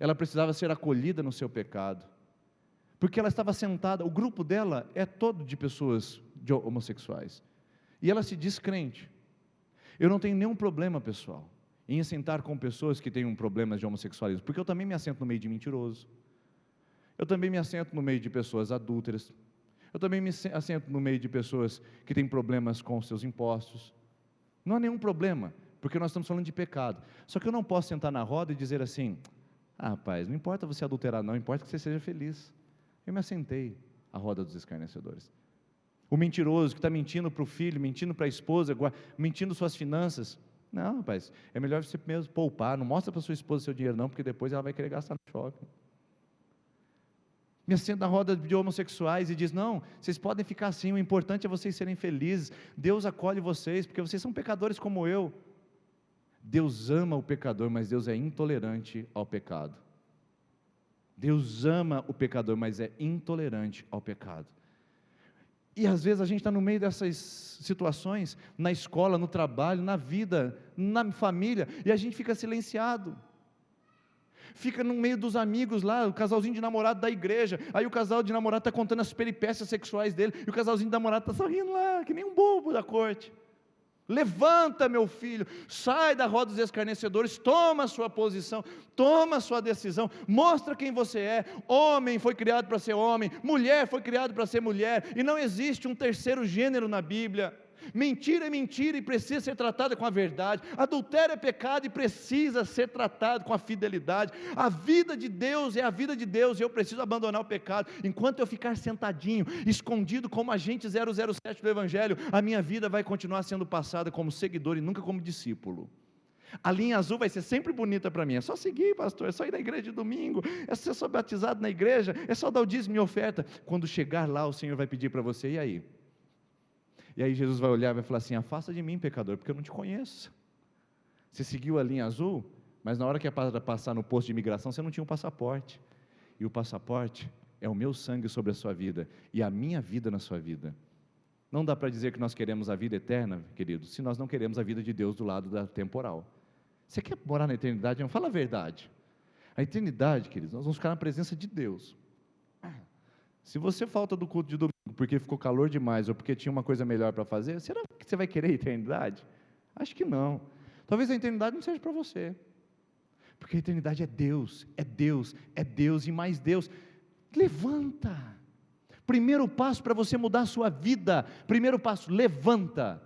ela precisava ser acolhida no seu pecado, porque ela estava sentada, o grupo dela é todo de pessoas homossexuais, e ela se diz crente. Eu não tenho nenhum problema, pessoal, em assentar com pessoas que têm problemas de homossexualismo, porque eu também me assento no meio de mentiroso, eu também me assento no meio de pessoas adúlteras, eu também me assento no meio de pessoas que têm problemas com seus impostos. Não há nenhum problema, porque nós estamos falando de pecado. Só que eu não posso sentar na roda e dizer assim: ah, rapaz, não importa você adulterar não, importa que você seja feliz. Eu me assentei à roda dos escarnecedores. O mentiroso que está mentindo para o filho, mentindo para a esposa, mentindo suas finanças. Não, rapaz, é melhor você mesmo poupar, não mostra para sua esposa seu dinheiro não, porque depois ela vai querer gastar no shopping. Me assento na roda de homossexuais e diz: não, vocês podem ficar assim, o importante é vocês serem felizes, Deus acolhe vocês, porque vocês são pecadores como eu. Deus ama o pecador, mas Deus é intolerante ao pecado. Deus ama o pecador, mas é intolerante ao pecado. E às vezes a gente está no meio dessas situações, na escola, no trabalho, na vida, na família, e a gente fica silenciado. Fica no meio dos amigos lá, o casalzinho de namorado da igreja, aí o casal de namorado está contando as peripécias sexuais dele, e o casalzinho de namorado está sorrindo lá, que nem um bobo da corte. Levanta, meu filho, sai da roda dos escarnecedores, toma a sua posição, toma a sua decisão, mostra quem você é. Homem foi criado para ser homem, mulher foi criado para ser mulher, e não existe um terceiro gênero na Bíblia. Mentira é mentira e precisa ser tratada com a verdade. Adultério é pecado e precisa ser tratado com a fidelidade. A vida de Deus é a vida de Deus, e eu preciso abandonar o pecado. Enquanto eu ficar sentadinho, escondido como agente 007 do Evangelho, a minha vida vai continuar sendo passada como seguidor e nunca como discípulo. A linha azul vai ser sempre bonita para mim, é só seguir, pastor, é só ir na igreja de domingo, é só ser batizado na igreja, é só dar o dízimo e oferta. Quando chegar lá, o Senhor vai pedir para você: e aí? E aí Jesus vai olhar e vai falar assim: afasta de mim, pecador, porque eu não te conheço. Você seguiu a linha azul, mas na hora que é para passar no posto de imigração, você não tinha um passaporte. E o passaporte é o meu sangue sobre a sua vida e a minha vida na sua vida. Não dá para dizer que nós queremos a vida eterna, queridos, se nós não queremos a vida de Deus do lado da temporal. Você quer morar na eternidade? Não, fala a verdade. A eternidade, queridos, nós vamos ficar na presença de Deus. Se você falta do culto de domingo porque ficou calor demais ou porque tinha uma coisa melhor para fazer, será que você vai querer a eternidade? Acho que não. Talvez a eternidade não seja para você. Porque a eternidade é Deus, é Deus, é Deus e mais Deus. Levanta. Primeiro passo para você mudar a sua vida. Primeiro passo, levanta.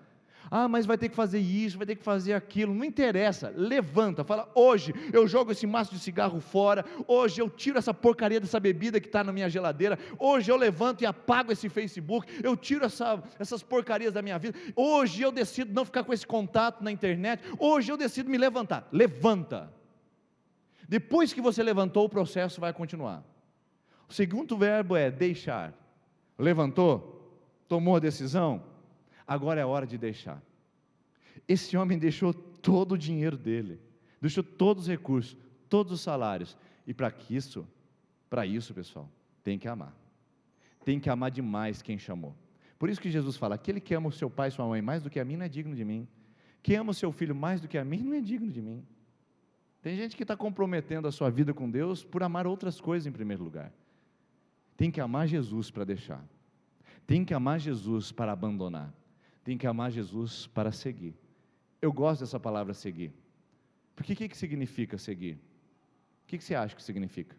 Ah, mas vai ter que fazer isso, vai ter que fazer aquilo. Não interessa, levanta. Fala, hoje eu jogo esse maço de cigarro fora. Hoje eu tiro essa porcaria dessa bebida que está na minha geladeira. Hoje eu levanto e apago esse Facebook. Eu tiro essas porcarias da minha vida. Hoje eu decido não ficar com esse contato na internet. Hoje eu decido me levantar. Levanta. Depois que você levantou, o processo vai continuar. O segundo verbo é deixar. Levantou? Tomou a decisão? Agora é a hora de deixar. Esse homem deixou todo o dinheiro dele, deixou todos os recursos, todos os salários, e para isso, pessoal, tem que amar. Tem que amar demais quem chamou. Por isso que Jesus fala, aquele que ama o seu pai e sua mãe mais do que a mim, não é digno de mim. Quem ama o seu filho mais do que a mim, não é digno de mim. Tem gente que está comprometendo a sua vida com Deus por amar outras coisas em primeiro lugar. Tem que amar Jesus para deixar. Tem que amar Jesus para abandonar. Tem que amar Jesus para seguir. Eu gosto dessa palavra seguir. Porque o que significa seguir? O que você acha que significa?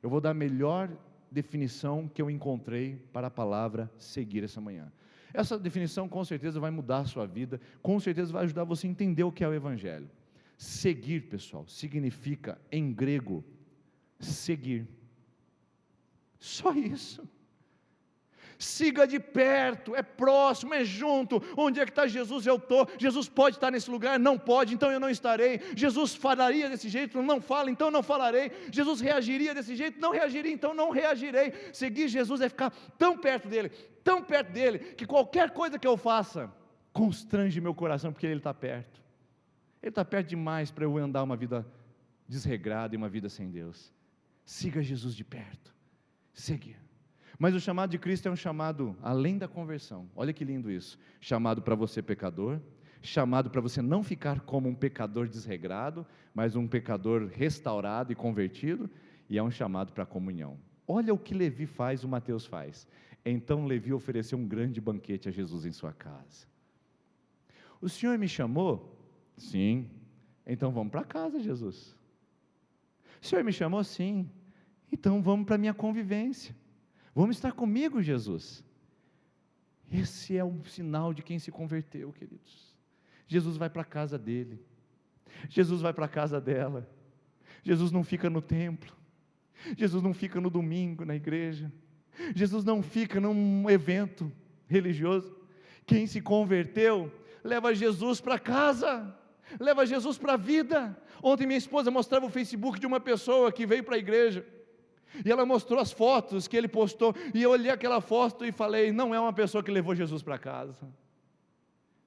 Eu vou dar a melhor definição que eu encontrei para a palavra seguir essa manhã. Essa definição com certeza vai mudar a sua vida, com certeza vai ajudar você a entender o que é o Evangelho. Seguir, pessoal, significa em grego, seguir. Só isso. Siga de perto, é próximo, é junto. Onde é que está Jesus? Eu estou. Jesus pode estar nesse lugar? Não pode, então eu não estarei. Jesus falaria desse jeito? Não fala, então não falarei. Jesus reagiria desse jeito? Não reagiria, então não reagirei. Seguir Jesus é ficar tão perto dele, que qualquer coisa que eu faça, constrange meu coração, porque Ele está perto. Ele está perto demais para eu andar uma vida desregrada e uma vida sem Deus. Siga Jesus de perto. Seguir. Mas o chamado de Cristo é um chamado além da conversão. Olha que lindo isso. Chamado para você pecador, chamado para você não ficar como um pecador desregrado, mas um pecador restaurado e convertido, e é um chamado para a comunhão. Olha o que Levi faz, o Mateus faz. Então Levi ofereceu um grande banquete a Jesus em sua casa. O Senhor me chamou? Sim. Então vamos para casa, Jesus. O Senhor me chamou? Sim. Então vamos para a minha convivência. Vamos estar comigo, Jesus. Esse é um sinal de quem se converteu, queridos. Jesus vai para a casa dele. Jesus vai para a casa dela. Jesus não fica no templo. Jesus não fica no domingo na igreja. Jesus não fica num evento religioso. Quem se converteu, leva Jesus para casa. Leva Jesus para a vida. Ontem minha esposa mostrava o Facebook de uma pessoa que veio para a igreja. E ela mostrou as fotos que ele postou, e eu olhei aquela foto e falei, não é uma pessoa que levou Jesus para casa.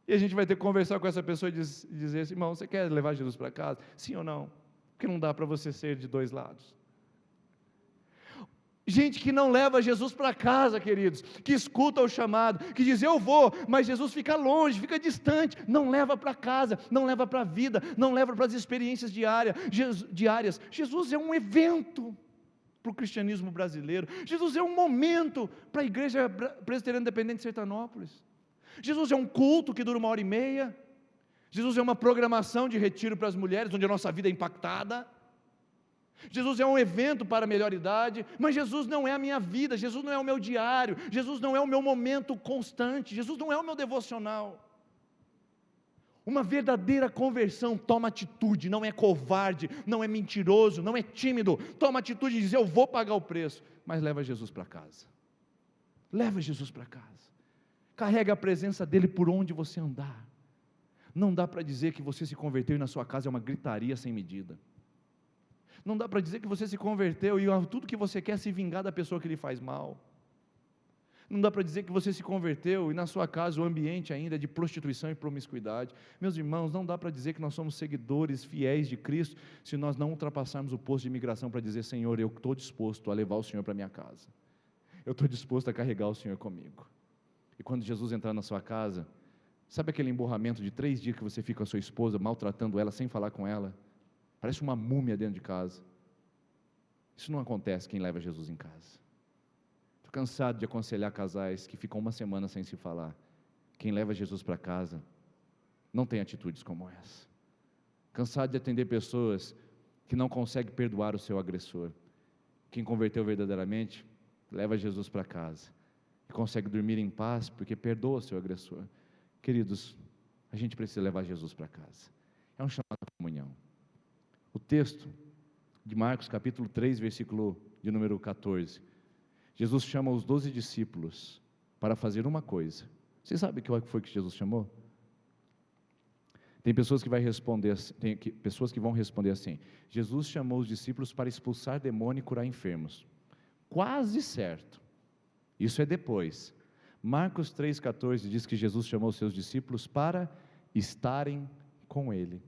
E a gente vai ter que conversar com essa pessoa e dizer assim, irmão, você quer levar Jesus para casa? Sim ou não? Porque não dá para você ser de dois lados. Gente que não leva Jesus para casa, queridos, que escuta o chamado, que diz, eu vou, mas Jesus fica longe, fica distante, não leva para casa, não leva para a vida, não leva para as experiências diárias. Jesus é um evento para o cristianismo brasileiro. Jesus é um momento para a igreja presbiteriana independente de Sertanópolis. Jesus é um culto que dura 1h30. Jesus é uma programação de retiro para as mulheres, onde a nossa vida é impactada. Jesus é um evento para a melhor idade, mas Jesus não é a minha vida, Jesus não é o meu diário, Jesus não é o meu momento constante, Jesus não é o meu devocional. Uma verdadeira conversão toma atitude, não é covarde, não é mentiroso, não é tímido, toma atitude e diz, eu vou pagar o preço, mas leva Jesus para casa, leva Jesus para casa, carrega a presença dEle por onde você andar. Não dá para dizer que você se converteu e na sua casa é uma gritaria sem medida, não dá para dizer que você se converteu e tudo que você quer é se vingar da pessoa que lhe faz mal. Não dá para dizer que você se converteu e na sua casa o ambiente ainda é de prostituição e promiscuidade. Meus irmãos, não dá para dizer que nós somos seguidores fiéis de Cristo se nós não ultrapassarmos o posto de imigração para dizer: Senhor, eu estou disposto a levar o Senhor para minha casa, eu estou disposto a carregar o Senhor comigo. E quando Jesus entrar na sua casa, sabe aquele emburramento de 3 dias que você fica com a sua esposa, maltratando ela, sem falar com ela? Parece uma múmia dentro de casa. Isso não acontece quem leva Jesus em casa. Estou cansado de aconselhar casais que ficam uma semana sem se falar. Quem leva Jesus para casa não tem atitudes como essa. Cansado de atender pessoas que não conseguem perdoar o seu agressor. Quem converteu verdadeiramente leva Jesus para casa e consegue dormir em paz porque perdoa o seu agressor. Queridos, a gente precisa levar Jesus para casa. É um chamado à comunhão. O texto de Marcos capítulo 3, versículo de número 14, Jesus chama os 12 discípulos para fazer uma coisa. Vocês sabem o que foi que Jesus chamou? Tem pessoas que vão responder assim: Jesus chamou os discípulos para expulsar demônio e curar enfermos. Quase certo. Isso é depois. Marcos 3,14 diz que Jesus chamou os seus discípulos para estarem com Ele.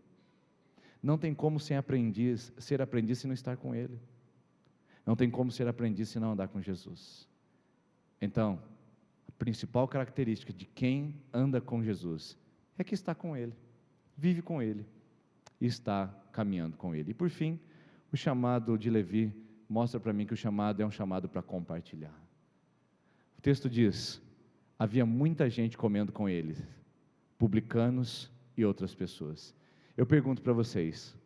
Não tem como ser aprendiz se não estar com Ele. Não tem como ser aprendiz se não andar com Jesus. Então, a principal característica de quem anda com Jesus é que está com Ele, vive com Ele e está caminhando com Ele. E por fim, o chamado de Levi mostra para mim que o chamado é um chamado para compartilhar. O texto diz: havia muita gente comendo com ele, publicanos e outras pessoas. Eu pergunto para vocês,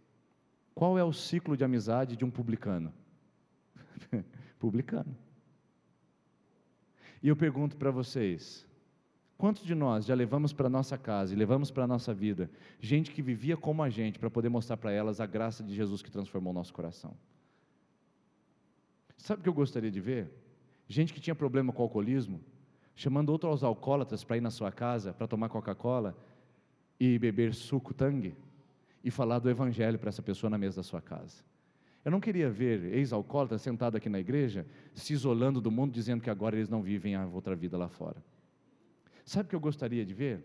qual é o ciclo de amizade de um publicano? Publicano. E eu pergunto para vocês, quantos de nós já levamos para a nossa casa e levamos para a nossa vida gente que vivia como a gente, para poder mostrar para elas a graça de Jesus que transformou o nosso coração? Sabe o que eu gostaria de ver? Gente que tinha problema com o alcoolismo, chamando outros alcoólatras para ir na sua casa, para tomar Coca-Cola e beber suco Tang, e falar do Evangelho para essa pessoa na mesa da sua casa. Eu não queria ver ex-alcoólatras sentados aqui na igreja, se isolando do mundo, dizendo que agora eles não vivem a outra vida lá fora. Sabe o que eu gostaria de ver?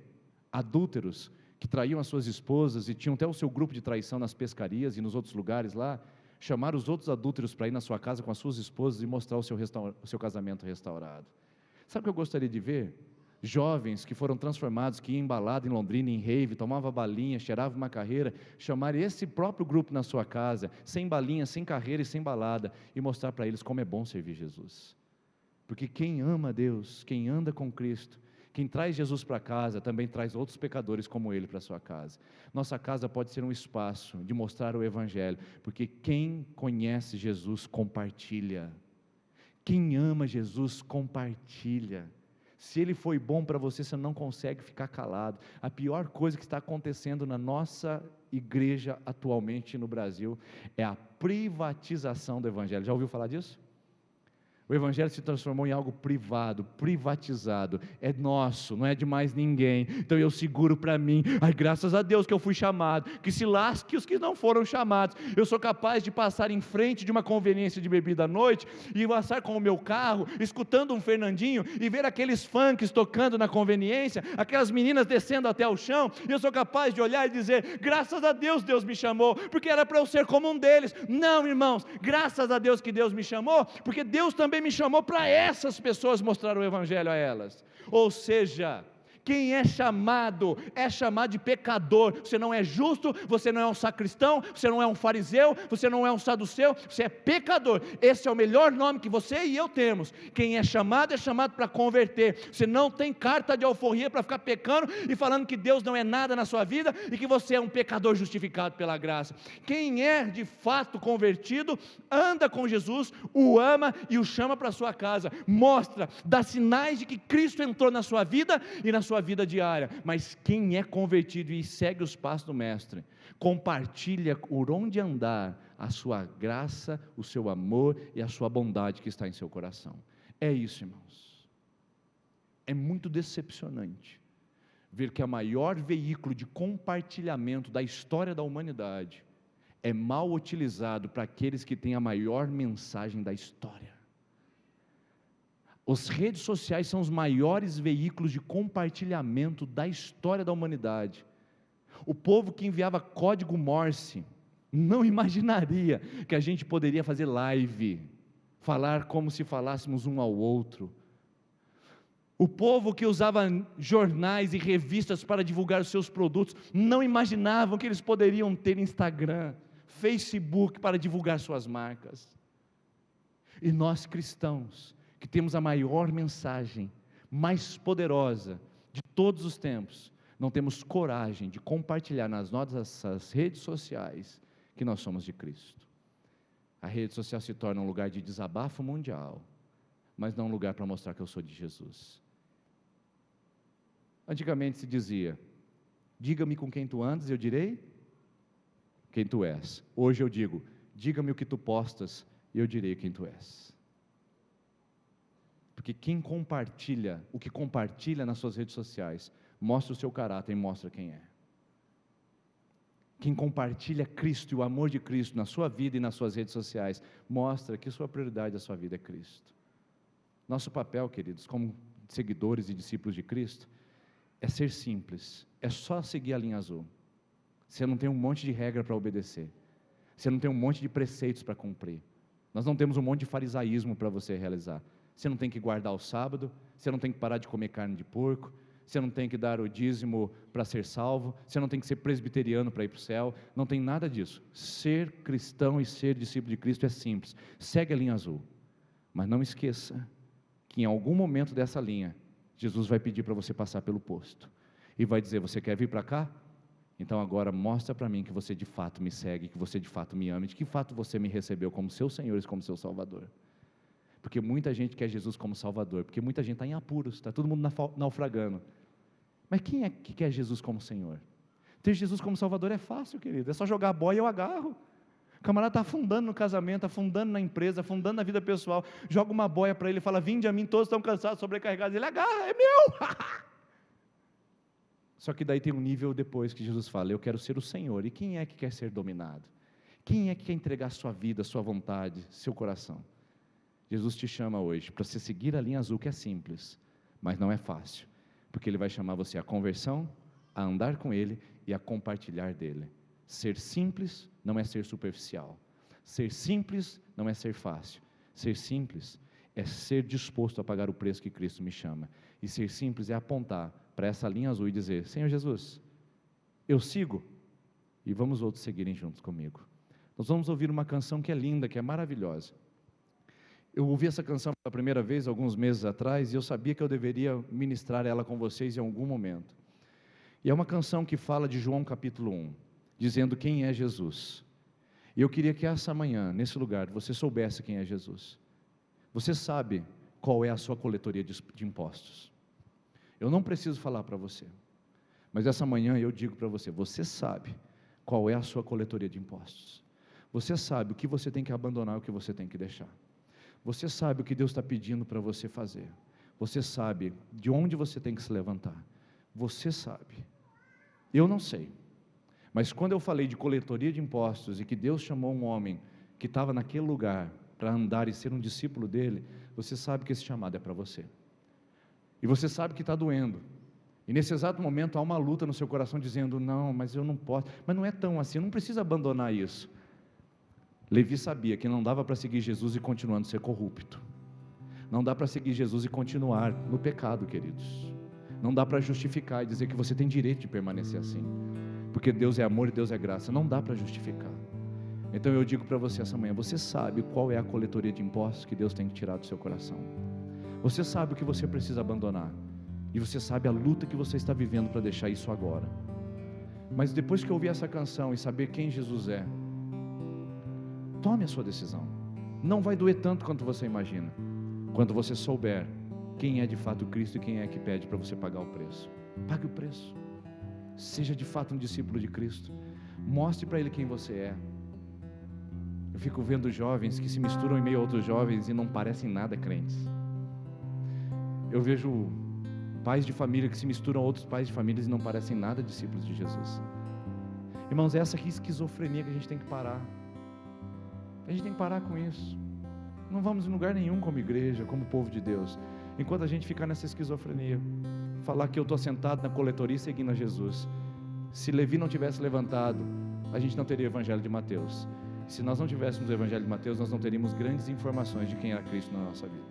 Adúlteros que traíam as suas esposas e tinham até o seu grupo de traição nas pescarias e nos outros lugares lá, chamar os outros adúlteros para ir na sua casa com as suas esposas e mostrar o seu casamento restaurado. Sabe o que eu gostaria de ver? Jovens que foram transformados, que iam embalado em Londrina, em rave, tomava balinha, cheirava uma carreira, chamar esse próprio grupo na sua casa, sem balinha, sem carreira e sem balada, e mostrar para eles como é bom servir Jesus. Porque quem ama Deus, quem anda com Cristo, quem traz Jesus para casa, também traz outros pecadores como ele para a sua casa. Nossa casa pode ser um espaço de mostrar o Evangelho, porque quem conhece Jesus compartilha. Quem ama Jesus compartilha. Se Ele foi bom para você, você não consegue ficar calado. A pior coisa que está acontecendo na nossa igreja atualmente no Brasil é a privatização do Evangelho. Já ouviu falar disso? O Evangelho se transformou em algo privado, privatizado, é nosso, não é de mais ninguém, então eu seguro para mim. Ai, graças a Deus que eu fui chamado, que se lasque os que não foram chamados. Eu sou capaz de passar em frente de uma conveniência de bebida à noite, e passar com o meu carro, escutando um Fernandinho, e ver aqueles funks tocando na conveniência, aquelas meninas descendo até o chão, e eu sou capaz de olhar e dizer, graças a Deus, Deus me chamou, porque era para eu ser como um deles. Não, irmãos, graças a Deus que Deus me chamou, porque Deus também me chamou para essas pessoas mostrar o Evangelho a elas. Ou seja, quem é chamado de pecador. Você não é justo, você não é um sacristão, você não é um fariseu, você não é um saduceu, você é pecador. Esse é o melhor nome que você e eu temos. Quem é chamado para converter. Você não tem carta de alforria para ficar pecando e falando que Deus não é nada na sua vida e que você é um pecador justificado pela graça. Quem é de fato convertido, anda com Jesus, o ama e o chama para a sua casa, mostra, dá sinais de que Cristo entrou na sua vida e na sua vida diária. Mas quem é convertido e segue os passos do Mestre, compartilha por onde andar a sua graça, o seu amor e a sua bondade que está em seu coração. É isso, irmãos. É muito decepcionante ver que o maior veículo de compartilhamento da história da humanidade é mal utilizado para aqueles que têm a maior mensagem da história. As redes sociais são os maiores veículos de compartilhamento da história da humanidade. O povo que enviava código Morse não imaginaria que a gente poderia fazer live, falar como se falássemos um ao outro. O povo que usava jornais e revistas para divulgar os seus produtos não imaginavam que eles poderiam ter Instagram, Facebook para divulgar suas marcas. E nós cristãos, que temos a maior mensagem, mais poderosa de todos os tempos, não temos coragem de compartilhar nas nossas redes sociais que nós somos de Cristo. A rede social se torna um lugar de desabafo mundial, mas não um lugar para mostrar que eu sou de Jesus. Antigamente se dizia: diga-me com quem tu andas e eu direi quem tu és. Hoje eu digo: diga-me o que tu postas e eu direi quem tu és. Porque quem compartilha, o que compartilha nas suas redes sociais, mostra o seu caráter e mostra quem é. Quem compartilha Cristo e o amor de Cristo na sua vida e nas suas redes sociais, mostra que sua prioridade da sua vida é Cristo. Nosso papel, queridos, como seguidores e discípulos de Cristo, é ser simples, é só seguir a linha azul. Você não tem um monte de regra para obedecer, você não tem um monte de preceitos para cumprir, nós não temos um monte de farisaísmo para você realizar. Você não tem que guardar o sábado, você não tem que parar de comer carne de porco, você não tem que dar o dízimo para ser salvo, você não tem que ser presbiteriano para ir para o céu, não tem nada disso. Ser cristão e ser discípulo de Cristo é simples, segue a linha azul, mas não esqueça que em algum momento dessa linha, Jesus vai pedir para você passar pelo posto, e vai dizer: você quer vir para cá? Então agora mostra para mim que você de fato me segue, que você de fato me ama, de que fato você me recebeu como seu Senhor e como seu Salvador. Porque muita gente quer Jesus como Salvador, porque muita gente está em apuros, está todo mundo naufragando. Mas quem é que quer Jesus como Senhor? Ter Jesus como Salvador é fácil, querido, é só jogar a boia e eu agarro. O camarada está afundando no casamento, afundando na empresa, afundando na vida pessoal, joga uma boia para ele e fala: vinde a mim, todos estão cansados, sobrecarregados. Ele agarra: é meu! Só que daí tem um nível depois que Jesus fala: eu quero ser o Senhor. E quem é que quer ser dominado? Quem é que quer entregar sua vida, sua vontade, seu coração? Jesus te chama hoje para você seguir a linha azul, que é simples, mas não é fácil, porque Ele vai chamar você à conversão, a andar com Ele e a compartilhar dEle. Ser simples não é ser superficial, ser simples não é ser fácil, ser simples é ser disposto a pagar o preço que Cristo me chama, e ser simples é apontar para essa linha azul e dizer: Senhor Jesus, eu sigo, e vamos outros seguirem juntos comigo. Nós vamos ouvir uma canção que é linda, que é maravilhosa. Eu ouvi essa canção pela primeira vez alguns meses atrás, e eu sabia que eu deveria ministrar ela com vocês em algum momento. E é uma canção que fala de João capítulo 1, dizendo quem é Jesus. E eu queria que essa manhã, nesse lugar, você soubesse quem é Jesus. Você sabe qual é a sua coletoria de impostos. Eu não preciso falar para você, mas essa manhã eu digo para você: você sabe qual é a sua coletoria de impostos. Você sabe o que você tem que abandonar e o que você tem que deixar. Você sabe o que Deus está pedindo para você fazer. Você sabe de onde você tem que se levantar. Você sabe. Eu não sei. Mas quando eu falei de coletoria de impostos e que Deus chamou um homem que estava naquele lugar para andar e ser um discípulo dele, você sabe que esse chamado é para você. E você sabe que está doendo. E nesse exato momento há uma luta no seu coração dizendo: não, mas eu não posso. Mas não é tão assim, eu não preciso abandonar isso. Levi sabia que não dava para seguir Jesus e continuando a ser corrupto. Não dá para seguir Jesus e continuar no pecado, queridos. Não dá para justificar e dizer que você tem direito de permanecer assim, porque Deus é amor e Deus é graça. Não dá para justificar. Então eu digo para você essa manhã: você sabe qual é a coletoria de impostos que Deus tem que tirar do seu coração. Você sabe o que você precisa abandonar, e você sabe a luta que você está vivendo para deixar isso agora. Mas depois que ouvir essa canção e saber quem Jesus é, tome a sua decisão. Não vai doer tanto quanto você imagina, quando você souber quem é de fato Cristo e quem é que pede para você pagar o preço. Pague o preço. Seja de fato um discípulo de Cristo. Mostre para Ele quem você é. Eu fico vendo jovens que se misturam em meio a outros jovens e não parecem nada crentes. Eu vejo pais de família que se misturam a outros pais de famílias e não parecem nada discípulos de Jesus. Irmãos, é essa aqui esquizofrenia que a gente tem que parar. A gente tem que parar com isso. Não vamos em lugar nenhum como igreja, como povo de Deus, enquanto a gente ficar nessa esquizofrenia, falar que eu estou sentado na coletoria seguindo a Jesus. Se Levi não tivesse levantado, a gente não teria o Evangelho de Mateus. Se nós não tivéssemos o Evangelho de Mateus, nós não teríamos grandes informações de quem era Cristo na nossa vida.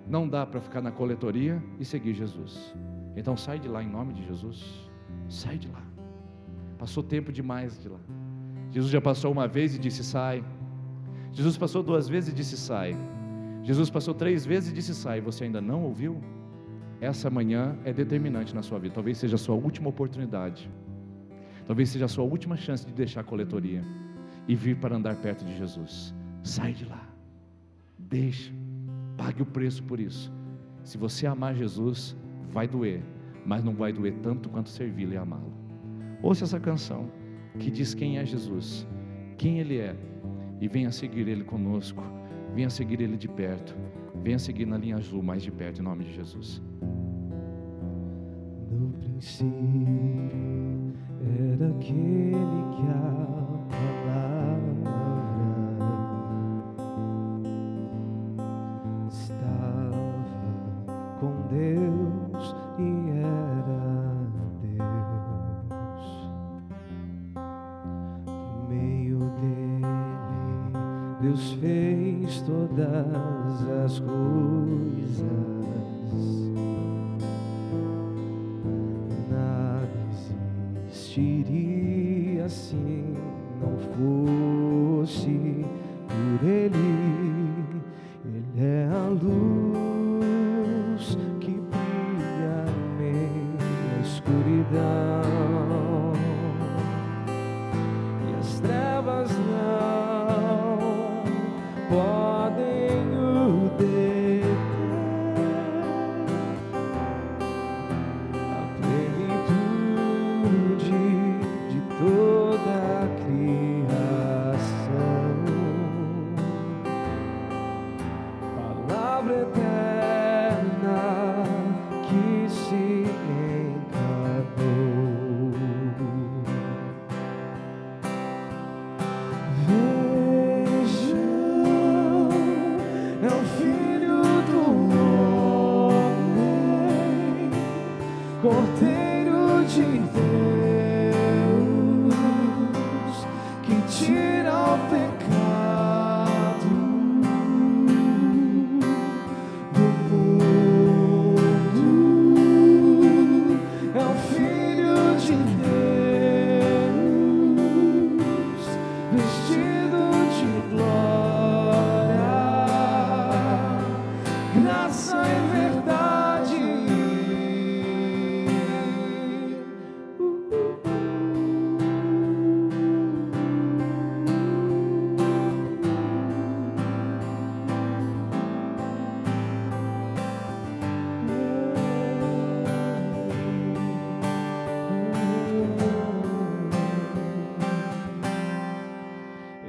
Não dá para ficar na coletoria e seguir Jesus. Então sai de lá em nome de Jesus. Sai de lá. Passou tempo demais de lá. Jesus já passou uma vez e disse sai. Jesus passou 2 vezes e disse sai. Jesus passou 3 vezes e disse sai. Você ainda não ouviu? Essa manhã é determinante na sua vida. Talvez seja a sua última oportunidade. Talvez seja a sua última chance de deixar a coletoria e vir para andar perto de Jesus. Sai de lá. Deixa. Pague o preço por isso. Se você amar Jesus, vai doer, mas não vai doer tanto quanto servi-lo e amá-lo. Ouça essa canção que diz quem é Jesus, quem Ele é, e venha seguir Ele conosco, venha seguir Ele de perto, venha seguir na linha azul mais de perto, em nome de Jesus. No princípio era aquele que a palavra estava com Deus e era Deus. Por meio dele, Deus fez todas as coisas. Nada existiria se não fosse por Ele. Ele é a luz que brilha no meio da escuridão, e as trevas não podem o deter. A plenitude de toda a criação, palavra eterna que se encarnou. Vejam, é o Filho do Homem, Cordeiro de Deus, que tira o pecado do mundo. É o Filho de Deus, vestido de glória, graça e verdade.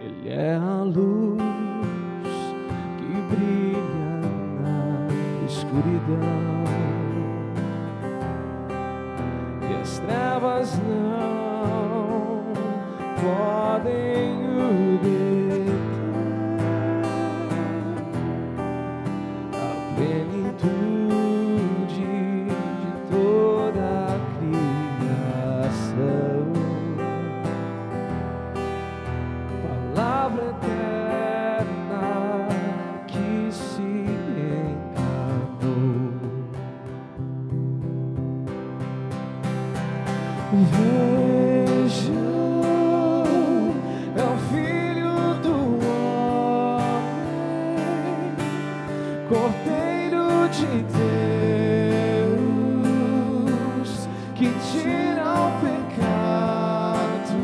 Ele é a luz que brilha na escuridão, e as trevas não podem o deter. A plenitude de toda a criação, palavra eterna que se encarnou. Vejam, é o Filho do Homem, Cordeiro de Deus, que tira o pecado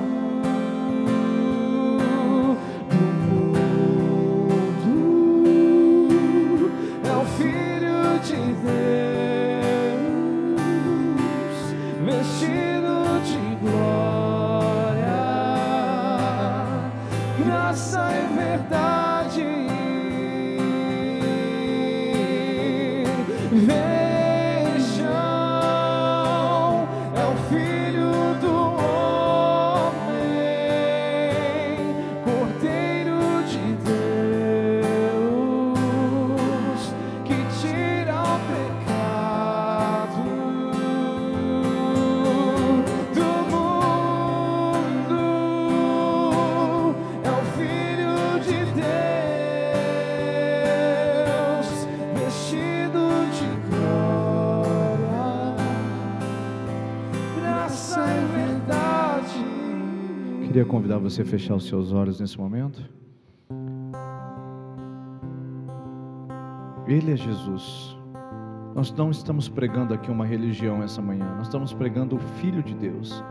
do mundo. É o Filho de Deus, vestido de glória, graça e verdade. Vejam, é o Filho do Homem, Cordeiro de Deus, que tira queria convidar você a fechar os seus olhos nesse momento. Ele é Jesus. Nós não estamos pregando aqui uma religião essa manhã, nós estamos pregando o Filho de Deus.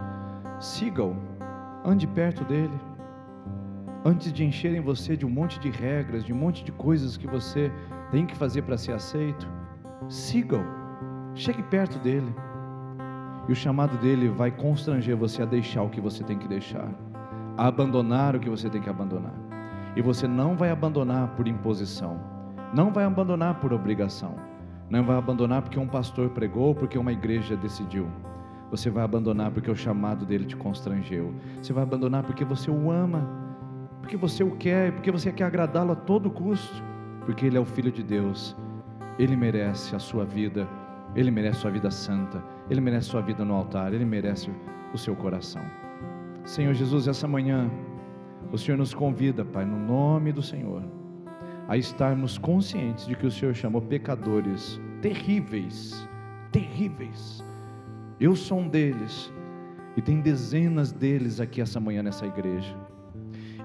Siga-o, ande perto dele. Antes de encherem você de um monte de regras, de um monte de coisas que você tem que fazer para ser aceito, siga-o, chegue perto dele. E o chamado dele vai constranger você a deixar o que você tem que deixar, a abandonar o que você tem que abandonar. E você não vai abandonar por imposição, não vai abandonar por obrigação, não vai abandonar porque um pastor pregou, porque uma igreja decidiu. Você vai abandonar porque o chamado dele te constrangeu. Você vai abandonar porque você o ama, porque você o quer, porque você quer agradá-lo a todo custo, porque ele é o Filho de Deus. Ele merece a sua vida, ele merece a sua vida santa, ele merece a sua vida no altar, ele merece o seu coração. Senhor Jesus, essa manhã o Senhor nos convida, Pai, no nome do Senhor, a estarmos conscientes de que o Senhor chamou pecadores terríveis, terríveis. Eu sou um deles, e tem dezenas deles aqui essa manhã nessa igreja,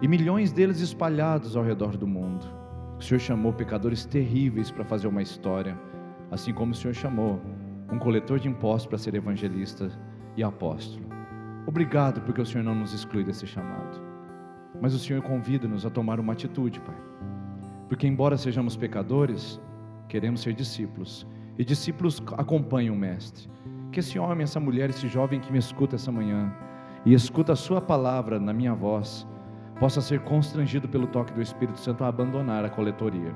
e milhões deles espalhados ao redor do mundo. O Senhor chamou pecadores terríveis para fazer uma história, assim como o Senhor chamou um coletor de impostos para ser evangelista e apóstolo. Obrigado porque o Senhor não nos exclui desse chamado, mas o Senhor convida-nos a tomar uma atitude, Pai, porque embora sejamos pecadores, queremos ser discípulos, e discípulos acompanham o Mestre. Que esse homem, essa mulher, esse jovem que me escuta essa manhã, e escuta a sua palavra na minha voz, possa ser constrangido pelo toque do Espírito Santo a abandonar a coletoria,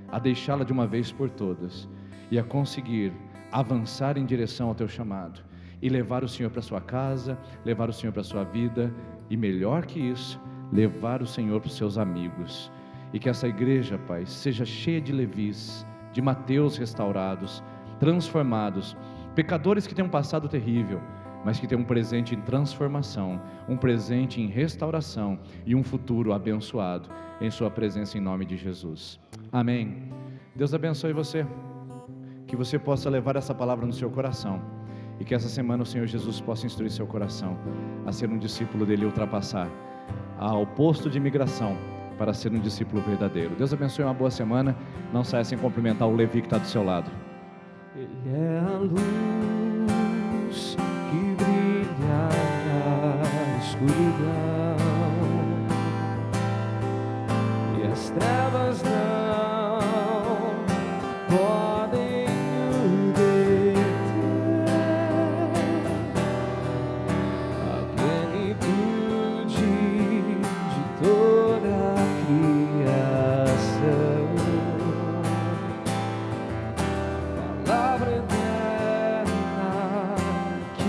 a deixá-la de uma vez por todas, e a conseguir avançar em direção ao teu chamado, e levar o Senhor para sua casa, levar o Senhor para sua vida, e melhor que isso, levar o Senhor para os seus amigos. E que essa igreja, Pai, seja cheia de Levis, de Mateus restaurados, transformados, pecadores que têm um passado terrível, mas que têm um presente em transformação, um presente em restauração e um futuro abençoado em sua presença, em nome de Jesus. Amém. Deus abençoe você, que você possa levar essa palavra no seu coração, e que essa semana o Senhor Jesus possa instruir seu coração a ser um discípulo dele e ultrapassar ao posto de imigração para ser um discípulo verdadeiro. Deus abençoe, uma boa semana. Não saia sem cumprimentar o Levi que está do seu lado. Ele é a luz